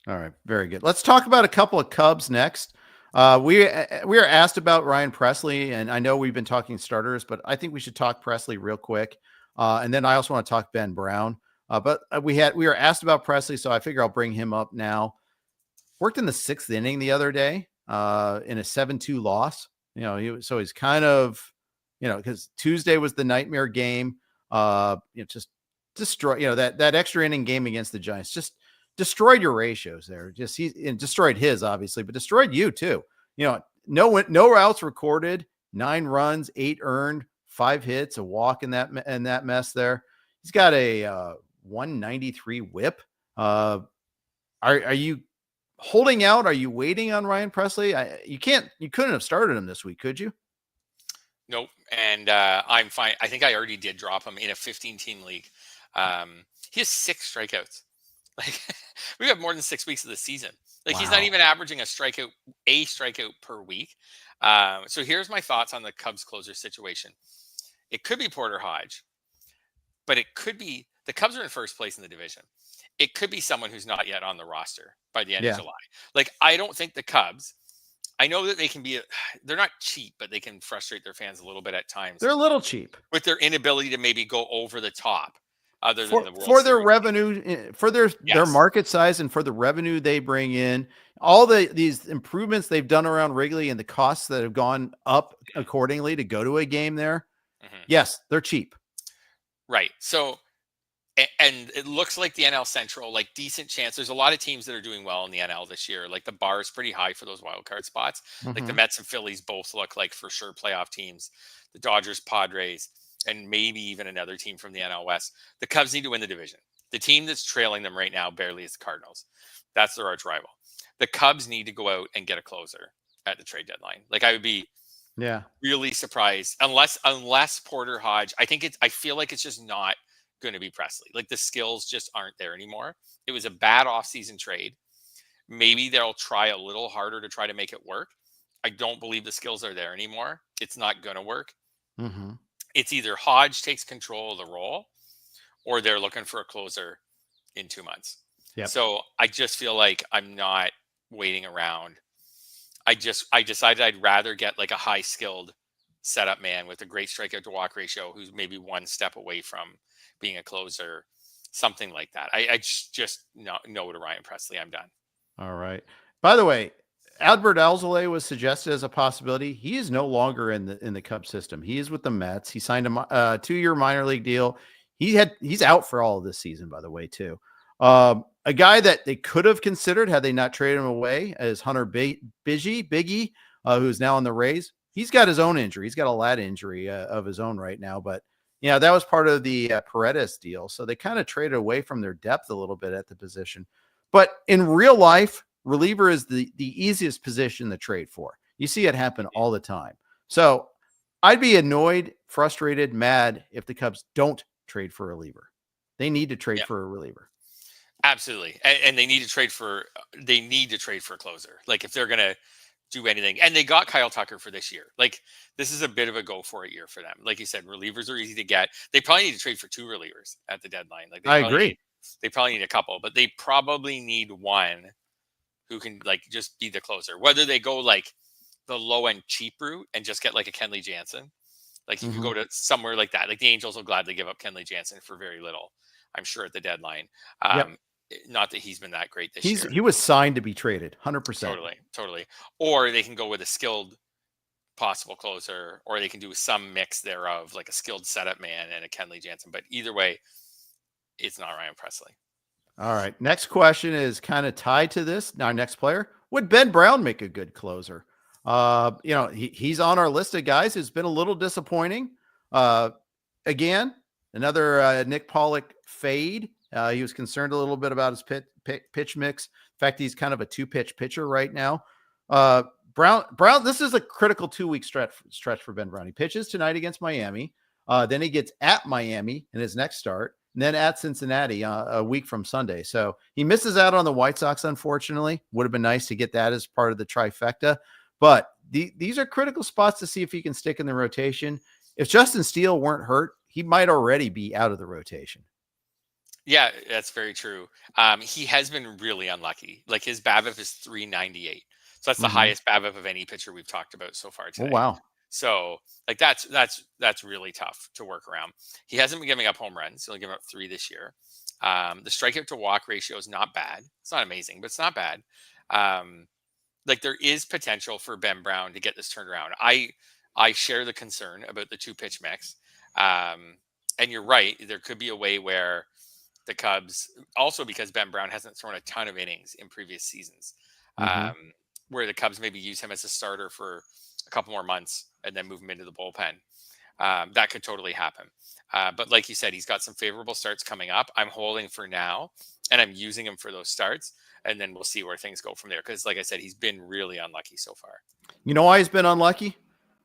All right. Very good. Let's talk about a couple of Cubs next. We are asked about Ryan Pressly, and I know we've been talking starters, but I think we should talk Pressly real quick. And then I also want to talk Ben Brown. But we were asked about Pressly, so I figure I'll bring him up now. Worked in the 6th inning the other day in a 7-2 loss. He's kind of, because Tuesday was the nightmare game. Just destroy, that extra inning game against the Giants just destroyed your ratios there. He destroyed his, obviously, but destroyed you too. No outs recorded, 9 runs, 8 earned, 5 hits, a walk in that mess there. He's got a 193 whip. Are you holding out? Are you waiting on Ryan Pressly? You couldn't have started him this week, could you? Nope. And I'm fine. I think I already did drop him in a 15-team league. He has 6 strikeouts. Like, we have more than 6 weeks of the season. Like, wow. He's not even averaging a strikeout per week. So here's my thoughts on the Cubs closer situation. It could be Porter Hodge, but it could be the Cubs are in first place in the division. It could be someone who's not yet on the roster by the end of July. Like, I don't think the Cubs, I know that they can be, they're not cheap, but they can frustrate their fans a little bit at times. They're a little cheap with their inability to maybe go over the top. Other than for their revenue, for their market size, and for the revenue they bring in, all these improvements they've done around Wrigley and the costs that have gone up accordingly to go to a game there. Yes, they're cheap. Right. So, and it looks like the NL Central, like, decent chance. There's a lot of teams that are doing well in the NL this year. Like, the bar is pretty high for those wild card spots. Like, the Mets and Phillies both look like for sure playoff teams. The Dodgers, Padres, and maybe even another team from the NL West. The Cubs need to win the division. The team that's trailing them right now barely is the Cardinals. That's their arch rival. The Cubs need to go out and get a closer at the trade deadline. Like, I would be really surprised unless Porter Hodge. I feel like it's just not going to be Pressly. Like, the skills just aren't there anymore. It was a bad offseason trade. Maybe they'll try a little harder to try to make it work. I don't believe the skills are there anymore. It's not going to work. it's either Hodge takes control of the role or they're looking for a closer in 2 months. Yep. So I just feel like I'm not waiting around. I decided I'd rather get like a high skilled setup man with a great strikeout to walk ratio who's maybe one step away from being a closer, something like that. I just no to Ryan Pressly. I'm done. All right. By the way, Albert Alzolay was suggested as a possibility. He is no longer in the Cubs system. He is with the Mets. He signed a 2-year minor league deal. He's out for all of this season, by the way, too. A guy that they could have considered had they not traded him away is Hunter Biggie, who's now in the Rays. He's got his own injury. He's got a lat injury of his own right now. But, yeah, that was part of the Paredes deal. So they kind of traded away from their depth a little bit at the position. But in real life, reliever is the easiest position to trade for. You see it happen all the time. So I'd be annoyed, frustrated, mad if the Cubs don't trade for a reliever. They need to trade for a reliever. Absolutely. And they need to trade for a closer. Like if they're going to do anything, and they got Kyle Tucker for this year. Like this is a bit of a go for it year for them. Like you said, relievers are easy to get. They probably need to trade for 2 relievers at the deadline. Like I agree. They probably need a couple, but they probably need one who can like just be the closer. Whether they go like the low end cheap route and just get like a Kenley Jansen, like you could go to somewhere like that. Like the Angels will gladly give up Kenley Jansen for very little, I'm sure, at the deadline. Not that he's been that great this year. He was signed to be traded, 100%. Totally. Or they can go with a skilled possible closer, or they can do some mix thereof, like a skilled setup man and a Kenley Jansen. But either way, it's not Ryan Pressly. All right. Next question is kind of tied to this. Our next player, would Ben Brown make a good closer? He's on our list of guys who's been a little disappointing. Again, another Nick Pollock fade. He was concerned a little bit about his pitch mix. In fact, he's kind of a 2-pitch pitcher right now. Brown, this is a critical 2-week stretch for Ben Brown. He pitches tonight against Miami. Then he gets at Miami in his next start, and then at Cincinnati a week from Sunday. So he misses out on the White Sox, unfortunately. Would have been nice to get that as part of the trifecta. But these are critical spots to see if he can stick in the rotation. If Justin Steele weren't hurt, he might already be out of the rotation. Yeah, that's very true. He has been really unlucky. Like his BABIP is 398. So that's the highest BABIP of any pitcher we've talked about so far today. Oh, wow. So like that's really tough to work around. He hasn't been giving up home runs. He's only given up 3 this year. The strikeout to walk ratio is not bad. It's not amazing, but it's not bad. Like there is potential for Ben Brown to get this turned around. I share the concern about the 2-pitch mix. And you're right. There could be a way where the Cubs, also because Ben Brown hasn't thrown a ton of innings in previous seasons, where the Cubs maybe use him as a starter for a couple more months and then move him into the bullpen. That could totally happen. But like you said, he's got some favorable starts coming up. I'm holding for now, and I'm using him for those starts, and then we'll see where things go from there. Because like I said, he's been really unlucky so far. You know why he's been unlucky?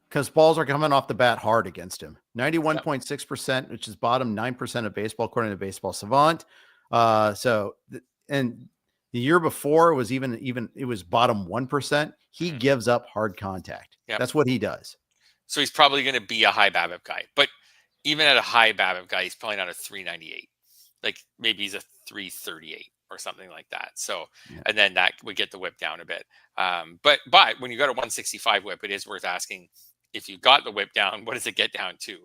Because balls are coming off the bat hard against him. 91.6%, which is bottom 9% of baseball, according to Baseball Savant. And the year before it was it was bottom 1%. He gives up hard contact. Yep. That's what he does. So he's probably going to be a high BABIP guy. But even at a high BABIP guy, he's probably not a 398. Like maybe he's a 338 or something like that. So, and then that would get the whip down a bit. But when you got a 165 whip, it is worth asking, if you got the whip down, what does it get down to?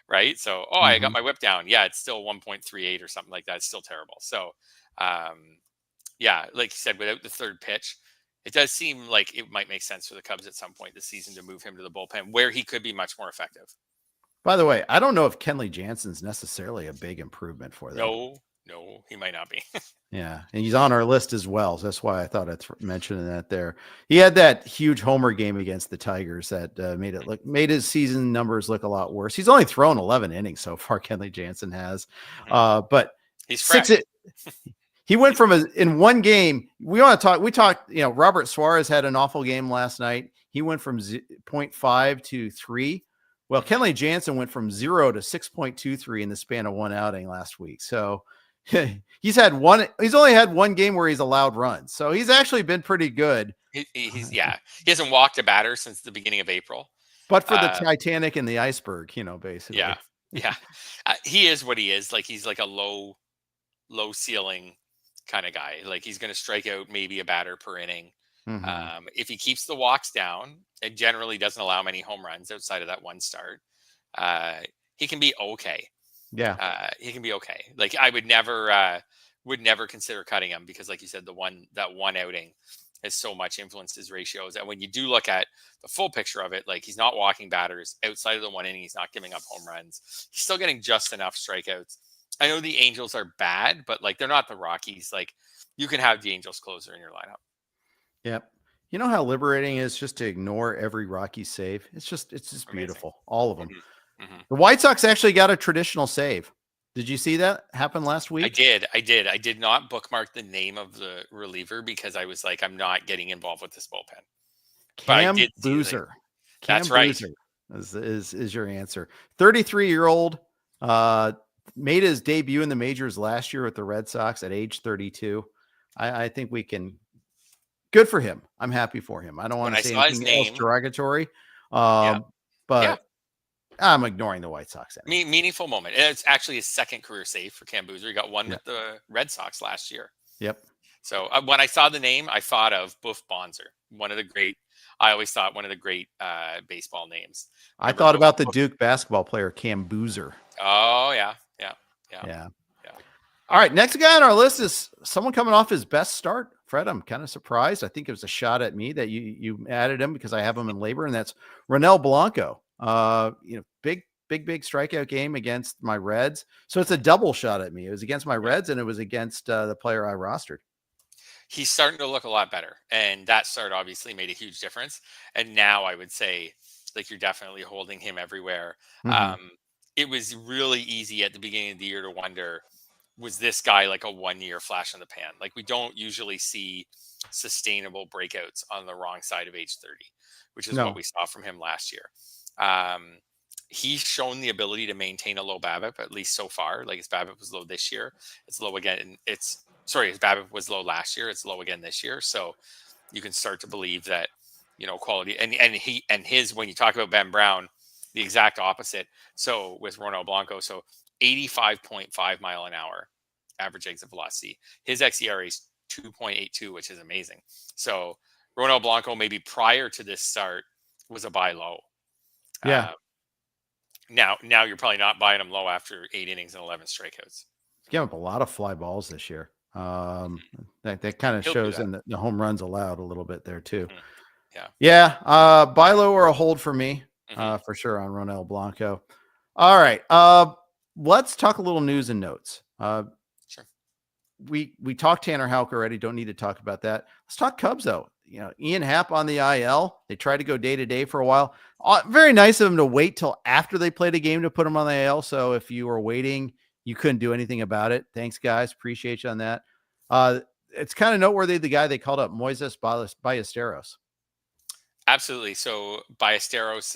Right. So, I got my whip down. Yeah. It's still 1.38 or something like that. It's still terrible. So, like you said, without the third pitch, it does seem like it might make sense for the Cubs at some point this season to move him to the bullpen where he could be much more effective. By the way, I don't know if Kenley Jansen's necessarily a big improvement for them. No, he might not be. Yeah, and he's on our list as well. So that's why I thought I'd mention that there. He had that huge homer game against the Tigers that made his season numbers look a lot worse. He's only thrown 11 innings so far, Kenley Jansen has. But he's fresh. He went from in one game. We talked, Robert Suarez had an awful game last night. He went from 0.5 to 3. Well, Kenley Jansen went from 0 to 6.23 in the span of one outing last week. So he's only had one game where he's allowed runs. So he's actually been pretty good. He hasn't walked a batter since the beginning of April. But for the Titanic and the iceberg, basically. Yeah. Yeah. He is what he is. Like, he's like a low ceiling kind of guy. Like, he's going to strike out maybe a batter per inning. Mm-hmm. If he keeps the walks down, it generally doesn't allow many home runs outside of that one start. He can be okay. Yeah. He can be okay. Like, I would never consider cutting him because, like you said, that one outing has so much influenced his ratios. And when you do look at the full picture of it, like, he's not walking batters outside of the one inning. He's not giving up home runs. He's still getting just enough strikeouts. I know the Angels are bad, but like, they're not the Rockies. Like, you can have the Angels closer in your lineup. Yep. You know how liberating it is just to ignore every Rocky save? It's just beautiful. All of them. Mm-hmm. Mm-hmm. The White Sox actually got a traditional save. Did you see that happen last week? I did. I did not bookmark the name of the reliever because I was like, I'm not getting involved with this bullpen. Cam Boozer. That's right. Is your answer. 33-year-old made his debut in the majors last year with the Red Sox at age 32. I think we can. Good for him. I'm happy for him. I don't want to say anything else derogatory, but I'm ignoring the White Sox. Anyway. Meaningful moment. It's actually his second career save for Cam Boozer. He got one with the Red Sox last year. Yep. So when I saw the name, I thought of Buff Bonser, I always thought one of the great baseball names. I thought about the Duke basketball player, Cam Boozer. Oh, yeah. All right, next guy on our list is someone coming off his best start. Fred, I'm kind of surprised. I think it was a shot at me that you added him because I have him in labor, and that's Ronel Blanco. Big strikeout game against my Reds. So it's a double shot at me. It was against my Reds, and it was against the player I rostered. He's starting to look a lot better, and that start obviously made a huge difference. And now I would say, like, you're definitely holding him everywhere. Mm-hmm. It was really easy at the beginning of the year to wonder, was this guy like a 1 year flash in the pan? Like, we don't usually see sustainable breakouts on the wrong side of age 30, which is what we saw from him last year. He's shown the ability to maintain a low BABIP, at least so far. Like, his BABIP was low this year. It's low again. His BABIP was low last year. It's low again this year. So you can start to believe that, quality and his, when you talk about Ben Brown, the exact opposite. So with Ronel Blanco, 85.5 mile an hour average exit velocity. His xERA is 2.82, which is amazing. So Ronel Blanco, maybe prior to this start, was a buy low. Yeah. Now you're probably not buying him low after 8 innings and 11 strikeouts. He's given up a lot of fly balls this year. That kind of shows in the home runs allowed a little bit there too. Mm-hmm. Yeah. Buy low or a hold for me, for sure on Ronel Blanco. All right. Let's talk a little news and notes. Sure. We talked Tanner Houck already. Don't need to talk about that. Let's talk Cubs though. Ian Happ on the IL. They tried to go day to day for a while. Very nice of them to wait till after they played a game to put him on the IL. So if you were waiting, you couldn't do anything about it. Thanks, guys. Appreciate you on that. It's kind of noteworthy, the guy they called up, Moises Ballesteros. Absolutely. So Ballesteros,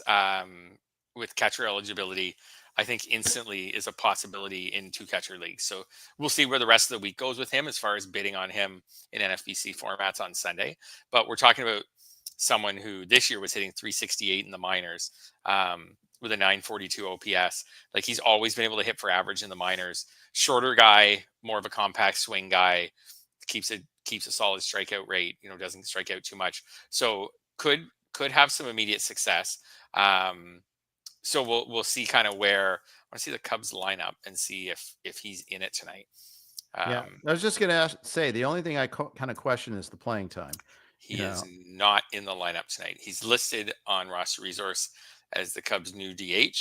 with catcher eligibility, I think instantly is a possibility in 2 catcher leagues. So we'll see where the rest of the week goes with him as far as bidding on him in NFBC formats on Sunday. But we're talking about someone who this year was hitting 368 in the minors, with a 942 OPS. Like, he's always been able to hit for average in the minors. Shorter guy, more of a compact swing guy, keeps a solid strikeout rate, doesn't strike out too much. So could have some immediate success. So we'll see kind of where I want to see the Cubs lineup and see if he's in it tonight. I was just going to say, the only thing I kind of question is the playing time. He is not in the lineup tonight. He's listed on Roster Resource as the Cubs' new DH.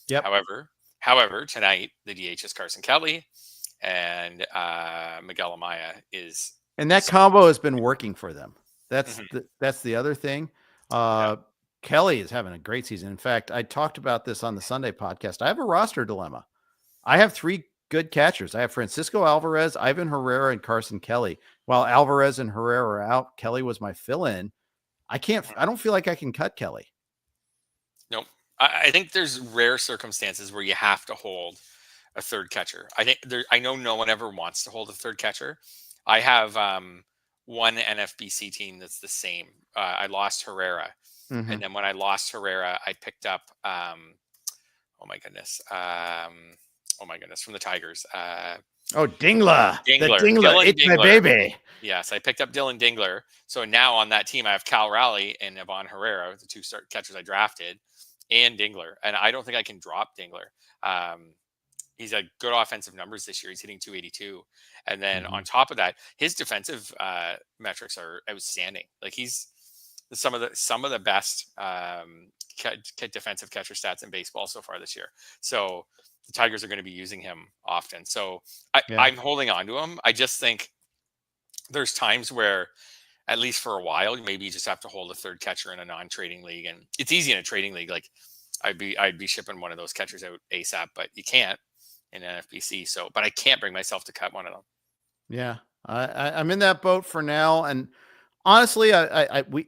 Yep. However, tonight the DH is Carson Kelly, and Miguel Amaya is. And that combo has been working for them. That's the other thing. Kelly is having a great season. In fact, I talked about this on the Sunday podcast. I have a roster dilemma. I have 3 good catchers. I have Francisco Alvarez, Ivan Herrera, and Carson Kelly. While Alvarez and Herrera are out, Kelly was my fill-in. I don't feel like I can cut Kelly. Nope. I think there's rare circumstances where you have to hold a third catcher. I know no one ever wants to hold a third catcher. I have one NFBC team that's the same. I lost Herrera And then when I lost Herrera, I picked up, oh my goodness, from the Tigers. Dingler. The Dingler. Dylan It's my Dingler. baby. Yes, I picked up Dylan Dingler. So now on that team, I have Cal Raleigh and Yvonne Herrera, the two start catchers I drafted, and Dingler. And I don't think I can drop Dingler. He's had good offensive numbers this year. He's hitting 282. And then on top of that, his defensive metrics are outstanding. Like he's some of the best defensive catcher stats in baseball so far this year. So the Tigers are going to be using him often. So I'm holding on to him. I just think there's times where, at least for a while, maybe you just have to hold a third catcher in a non-trading league. And it's easy in a trading league. Like I'd be shipping one of those catchers out ASAP, but you can't in NFBC. So, but I can't bring myself to cut one of them. Yeah. I'm in that boat for now. And honestly,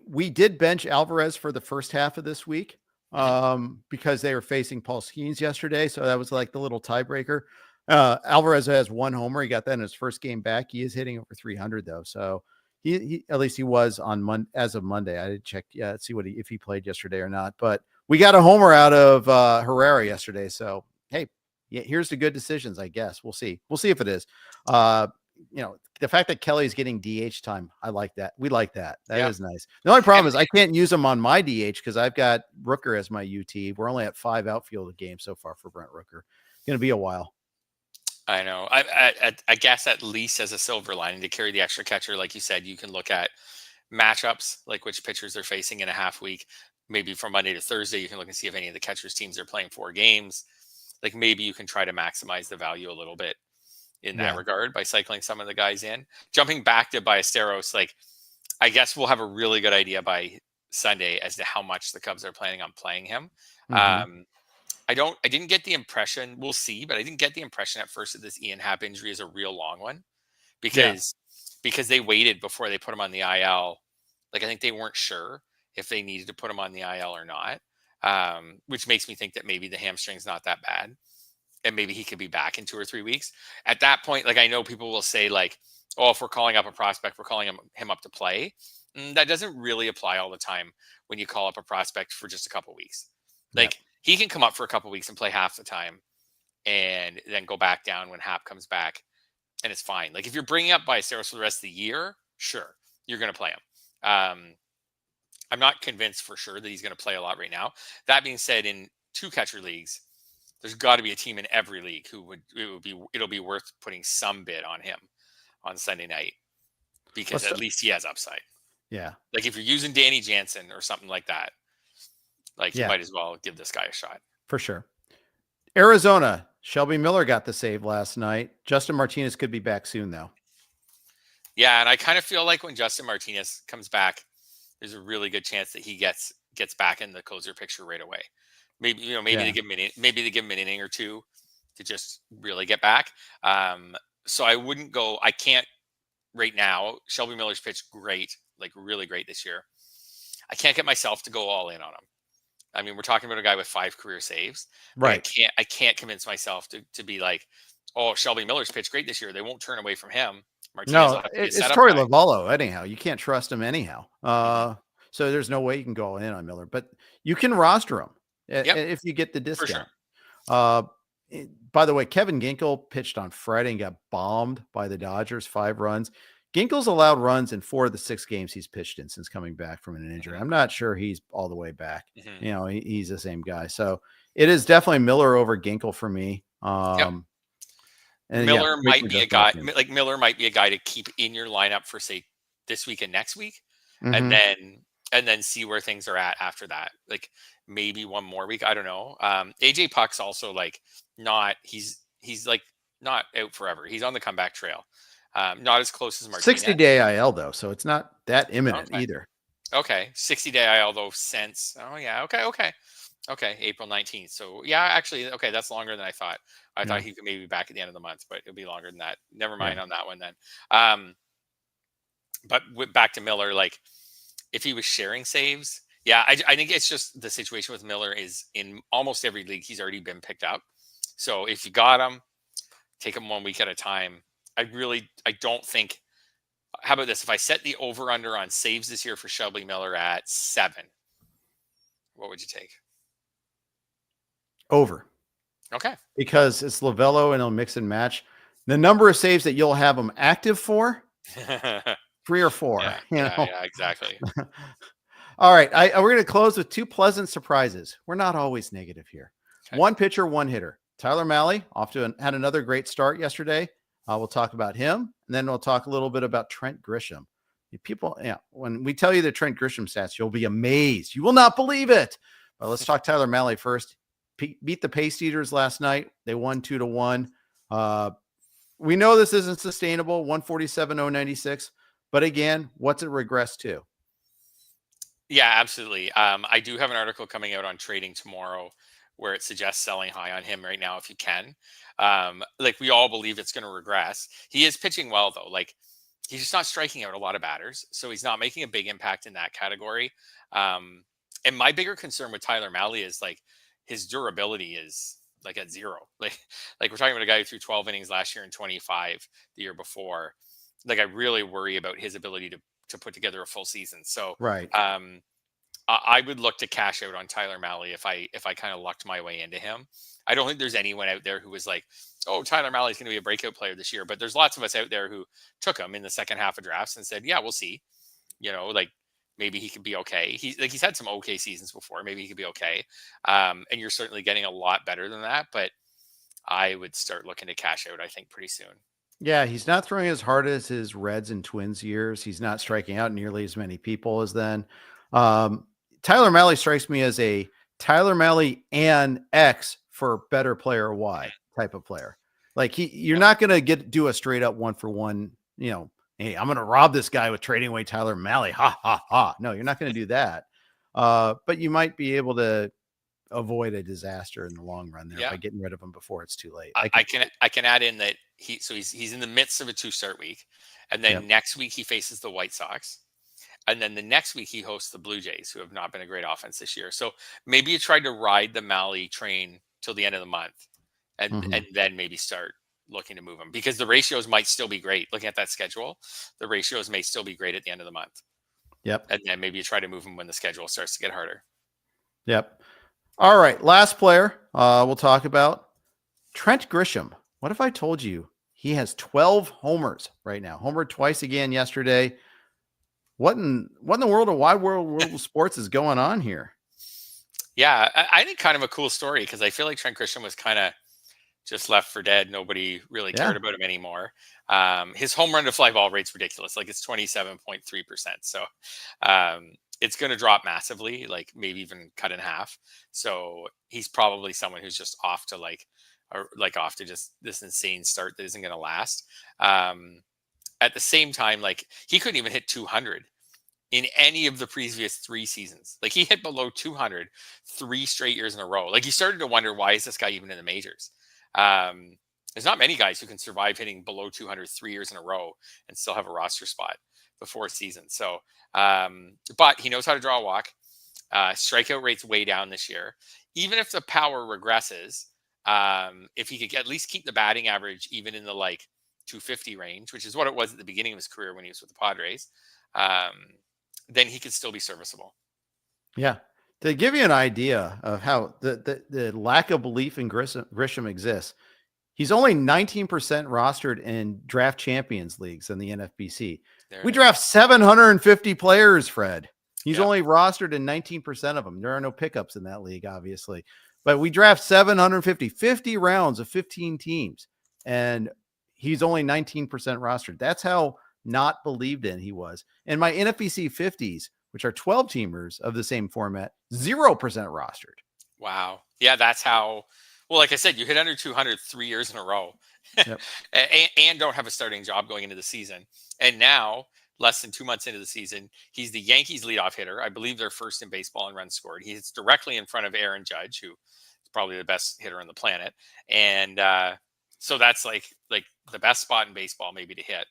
we did bench Alvarez for the first half of this week because they were facing Paul Skeens yesterday. So that was like the little tiebreaker. Alvarez has one homer. He got that in his first game back. He is hitting over 300 though. So he at least he was on as of Monday. I didn't check see if he played yesterday or not, but we got a homer out of Herrera yesterday. So, hey, yeah, here's the good decisions, I guess. We'll see if it is. The fact that Kelly's getting DH time, I like that. We like that. That is nice. The only problem is I can't use him on my DH because I've got Rooker as my UT. We're only at 5 outfield games so far for Brent Rooker. Going to be a while. I know. I guess at least as a silver lining to carry the extra catcher, like you said, you can look at matchups, like which pitchers they're facing in a half week. Maybe from Monday to Thursday, you can look and see if any of the catchers' teams are playing 4 games. Like maybe you can try to maximize the value a little bit in that regard by cycling some of the guys in. Jumping back to Ballesteros, like I guess we'll have a really good idea by Sunday as to how much the Cubs are planning on playing him. I didn't get the impression, we'll see, but I didn't get the impression at first that this Ian Happ injury is a real long one because they waited before they put him on the IL. Like I think they weren't sure if they needed to put him on the IL or not, which makes me think that maybe the hamstring's not that bad and maybe he could be back in 2 or 3 weeks. At that point, like I know people will say like, oh, if we're calling up a prospect, we're calling him up to play. That doesn't really apply all the time when you call up a prospect for just a couple weeks. Like he can come up for a couple weeks and play half the time and then go back down when Happ comes back and it's fine. Like if you're bringing up Ballesteros for the rest of the year, sure, you're going to play him. I'm not convinced for sure that he's going to play a lot right now. That being said, in 2 catcher leagues, there's got to be a team in every league it'll be worth putting some bid on him on Sunday night because at least he has upside. Yeah. Like if you're using Danny Jansen or something like that, like you might as well give this guy a shot. For sure. Arizona, Shelby Miller got the save last night. Justin Martinez could be back soon though. Yeah. And I kind of feel like when Justin Martinez comes back, there's a really good chance that he gets back in the closer picture right away. Maybe they give him an inning or 2 to just really get back. So I wouldn't go. I can't right now. Shelby Miller's pitched great, like really great this year. I can't get myself to go all in on him. I mean, we're talking about a guy with 5 career saves. Right. I can't convince myself to be like, oh, Shelby Miller's pitched great this year. They won't turn away from him. Martinez it's Torey Lovallo anyhow. You can't trust him anyhow. So there's no way you can go all in on Miller, but you can roster him. If you get the discount. Sure. By the way, Kevin Ginkel pitched on Friday and got bombed by the Dodgers, 5 runs. Ginkel's allowed runs in 4 of the 6 games he's pitched in since coming back from an injury. I'm not sure he's all the way back. He's the same guy. So it is definitely Miller over Ginkel for me. And Miller might be a guy like Miller might be a guy to keep in your lineup for say this week and next week. And then see where things are at after that. Like maybe one more week. I don't know. AJ Puck's also like he's like not out forever. He's on the comeback trail. Not as close as Martinez. 60-day IL though. So it's not that imminent either. Okay. 60-day IL though since, Okay. April 19th. So yeah, actually, okay. That's longer than I thought. I thought he could maybe be back at the end of the month, but it'll be longer than that. Never mind on that one then. But back to Miller, like, if he was sharing saves, I think it's just the situation with Miller is in almost every league he's already been picked up. So if you got him, take him 1 week at a time. I don't think. How about this? If I set the over under on saves this year for Shelby Miller at 7, what would you take? Over. Okay. Because it's Lovello and he'll mix and match. The number of saves that you'll have him active for, 3 or 4. Yeah, exactly. All right. We're going to close with 2 pleasant surprises. We're not always negative here. Okay. 1 pitcher, 1 hitter. Tyler Mahle had another great start yesterday. We'll talk about him, and then we'll talk a little bit about Trent Grisham. People, when we tell you the Trent Grisham stats, you'll be amazed. You will not believe it. But let's talk Tyler Mahle first. Beat the Pace Eaters last night. They won 2-1. We know this isn't sustainable, 147.096. But again, what's it regress to? Yeah, absolutely. I do have an article coming out on trading tomorrow where it suggests selling high on him right now if you can. Like we all believe it's going to regress. He is pitching well though. Like he's just not striking out a lot of batters, so he's not making a big impact in that category. And my bigger concern with Tyler Mahle is like his durability is like at 0. Like we're talking about a guy who threw 12 innings last year and 25 the year before. Like I really worry about his ability to put together a full season. So right. I would look to cash out on Tyler Mahle if I kind of lucked my way into him. I don't think there's anyone out there who was like, oh, Tyler Mahle is going to be a breakout player this year. But there's lots of us out there who took him in the second half of drafts and said, yeah, we'll see. Like maybe he could be okay. He's had some okay seasons before. Maybe he could be okay. And you're certainly getting a lot better than that. But I would start looking to cash out, I think, pretty soon. Yeah, he's not throwing as hard as his Reds and Twins years. He's not striking out nearly as many people as then. Tyler Mahle strikes me as a Tyler Mahle and X for better player Y type of player. Like you're not going to do a straight up 1-for-1, hey, I'm going to rob this guy with trading away Tyler Mahle. Ha, ha, ha. No, you're not going to do that. But you might be able to avoid a disaster in the long run there by getting rid of him before it's too late. I can add in that he's in the midst of a 2-start week. And then next week he faces the White Sox. And then the next week he hosts the Blue Jays, who have not been a great offense this year. So maybe you tried to ride the Mahle train till the end of the month and then maybe start looking to move him because the ratios might still be great. Looking at that schedule, the ratios may still be great at the end of the month. Yep. And then maybe you try to move him when the schedule starts to get harder. Yep. All right. Last player we'll talk about, Trent Grisham. What if I told you he has 12 homers right now? Homered twice again yesterday. What in the world of wide world of sports is going on here? Yeah, I think kind of a cool story because I feel like Trent Grisham was kind of just left for dead. Nobody really cared about him anymore. His home run to fly ball rate's ridiculous. Like it's 27.3%. So it's going to drop massively, like maybe even cut in half. So he's probably someone who's just off to just this insane start that isn't going to last. At the same time, like he couldn't even hit 200 in any of the previous 3 seasons. Like he hit below 200 3 straight years in a row. Like you started to wonder, why is this guy even in the majors? There's not many guys who can survive hitting below 200 3 years in a row and still have a roster spot before season. So, but he knows how to draw a walk. Strikeout rate's way down this year. Even if the power regresses, if he could at least keep the batting average even in the like 250 range, which is what it was at the beginning of his career when he was with the Padres, then he could still be serviceable. Yeah. To give you an idea of how the lack of belief in Grisham exists, he's only 19% rostered in draft champions leagues in the NFBC. We draft 750 players, Fred. He's only rostered in 19% of them. There are no pickups in that league, obviously. But we draft 50 rounds of 15 teams, and he's only 19% rostered. That's how not believed in he was. And my NFBC 50s, which are 12 teamers of the same format, 0% rostered. Wow. Yeah, that's how. Well, like I said, you hit under 200 3 years in a row, and don't have a starting job going into the season. And now, less than 2 months into the season, he's the Yankees leadoff hitter. I believe they're first in baseball in runs scored. He hits directly in front of Aaron Judge, who is probably the best hitter on the planet. And so that's like the best spot in baseball maybe to hit,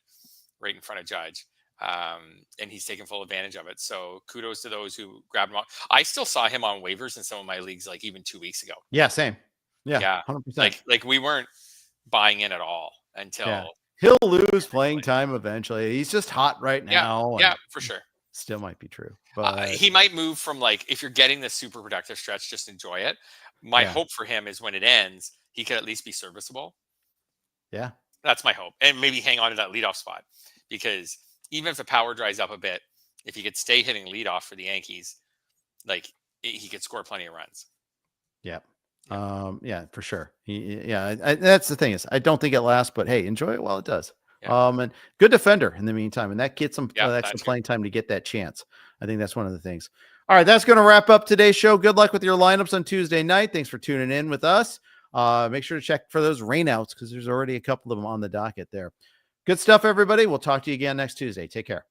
right in front of Judge. And he's taken full advantage of it. So kudos to those who grabbed him on. I still saw him on waivers in some of my leagues, like even 2 weeks ago. Yeah, same. Yeah, 100%. Like we weren't buying in at all until he'll lose playing time eventually. He's just hot right now. Yeah, for sure. Still might be true, but he might move from like, if you're getting this super productive stretch, just enjoy it. My hope for him is when it ends, he could at least be serviceable. Yeah. That's my hope. And maybe hang on to that leadoff spot, because even if the power dries up a bit, if he could stay hitting leadoff for the Yankees, like he could score plenty of runs. Yeah. Yeah, for sure. That's the thing is, I don't think it lasts, but hey, enjoy it while it does. Yeah. And good defender in the meantime, and that gets some Yeah, extra playing time to get that chance. I think that's one of the things. All right, that's going to wrap up today's show. Good luck with your lineups on Tuesday night. Thanks for tuning in with us. Make sure to check for those rainouts because there's already a couple of them on the docket there. Good stuff, everybody. We'll talk to you again next Tuesday. Take care.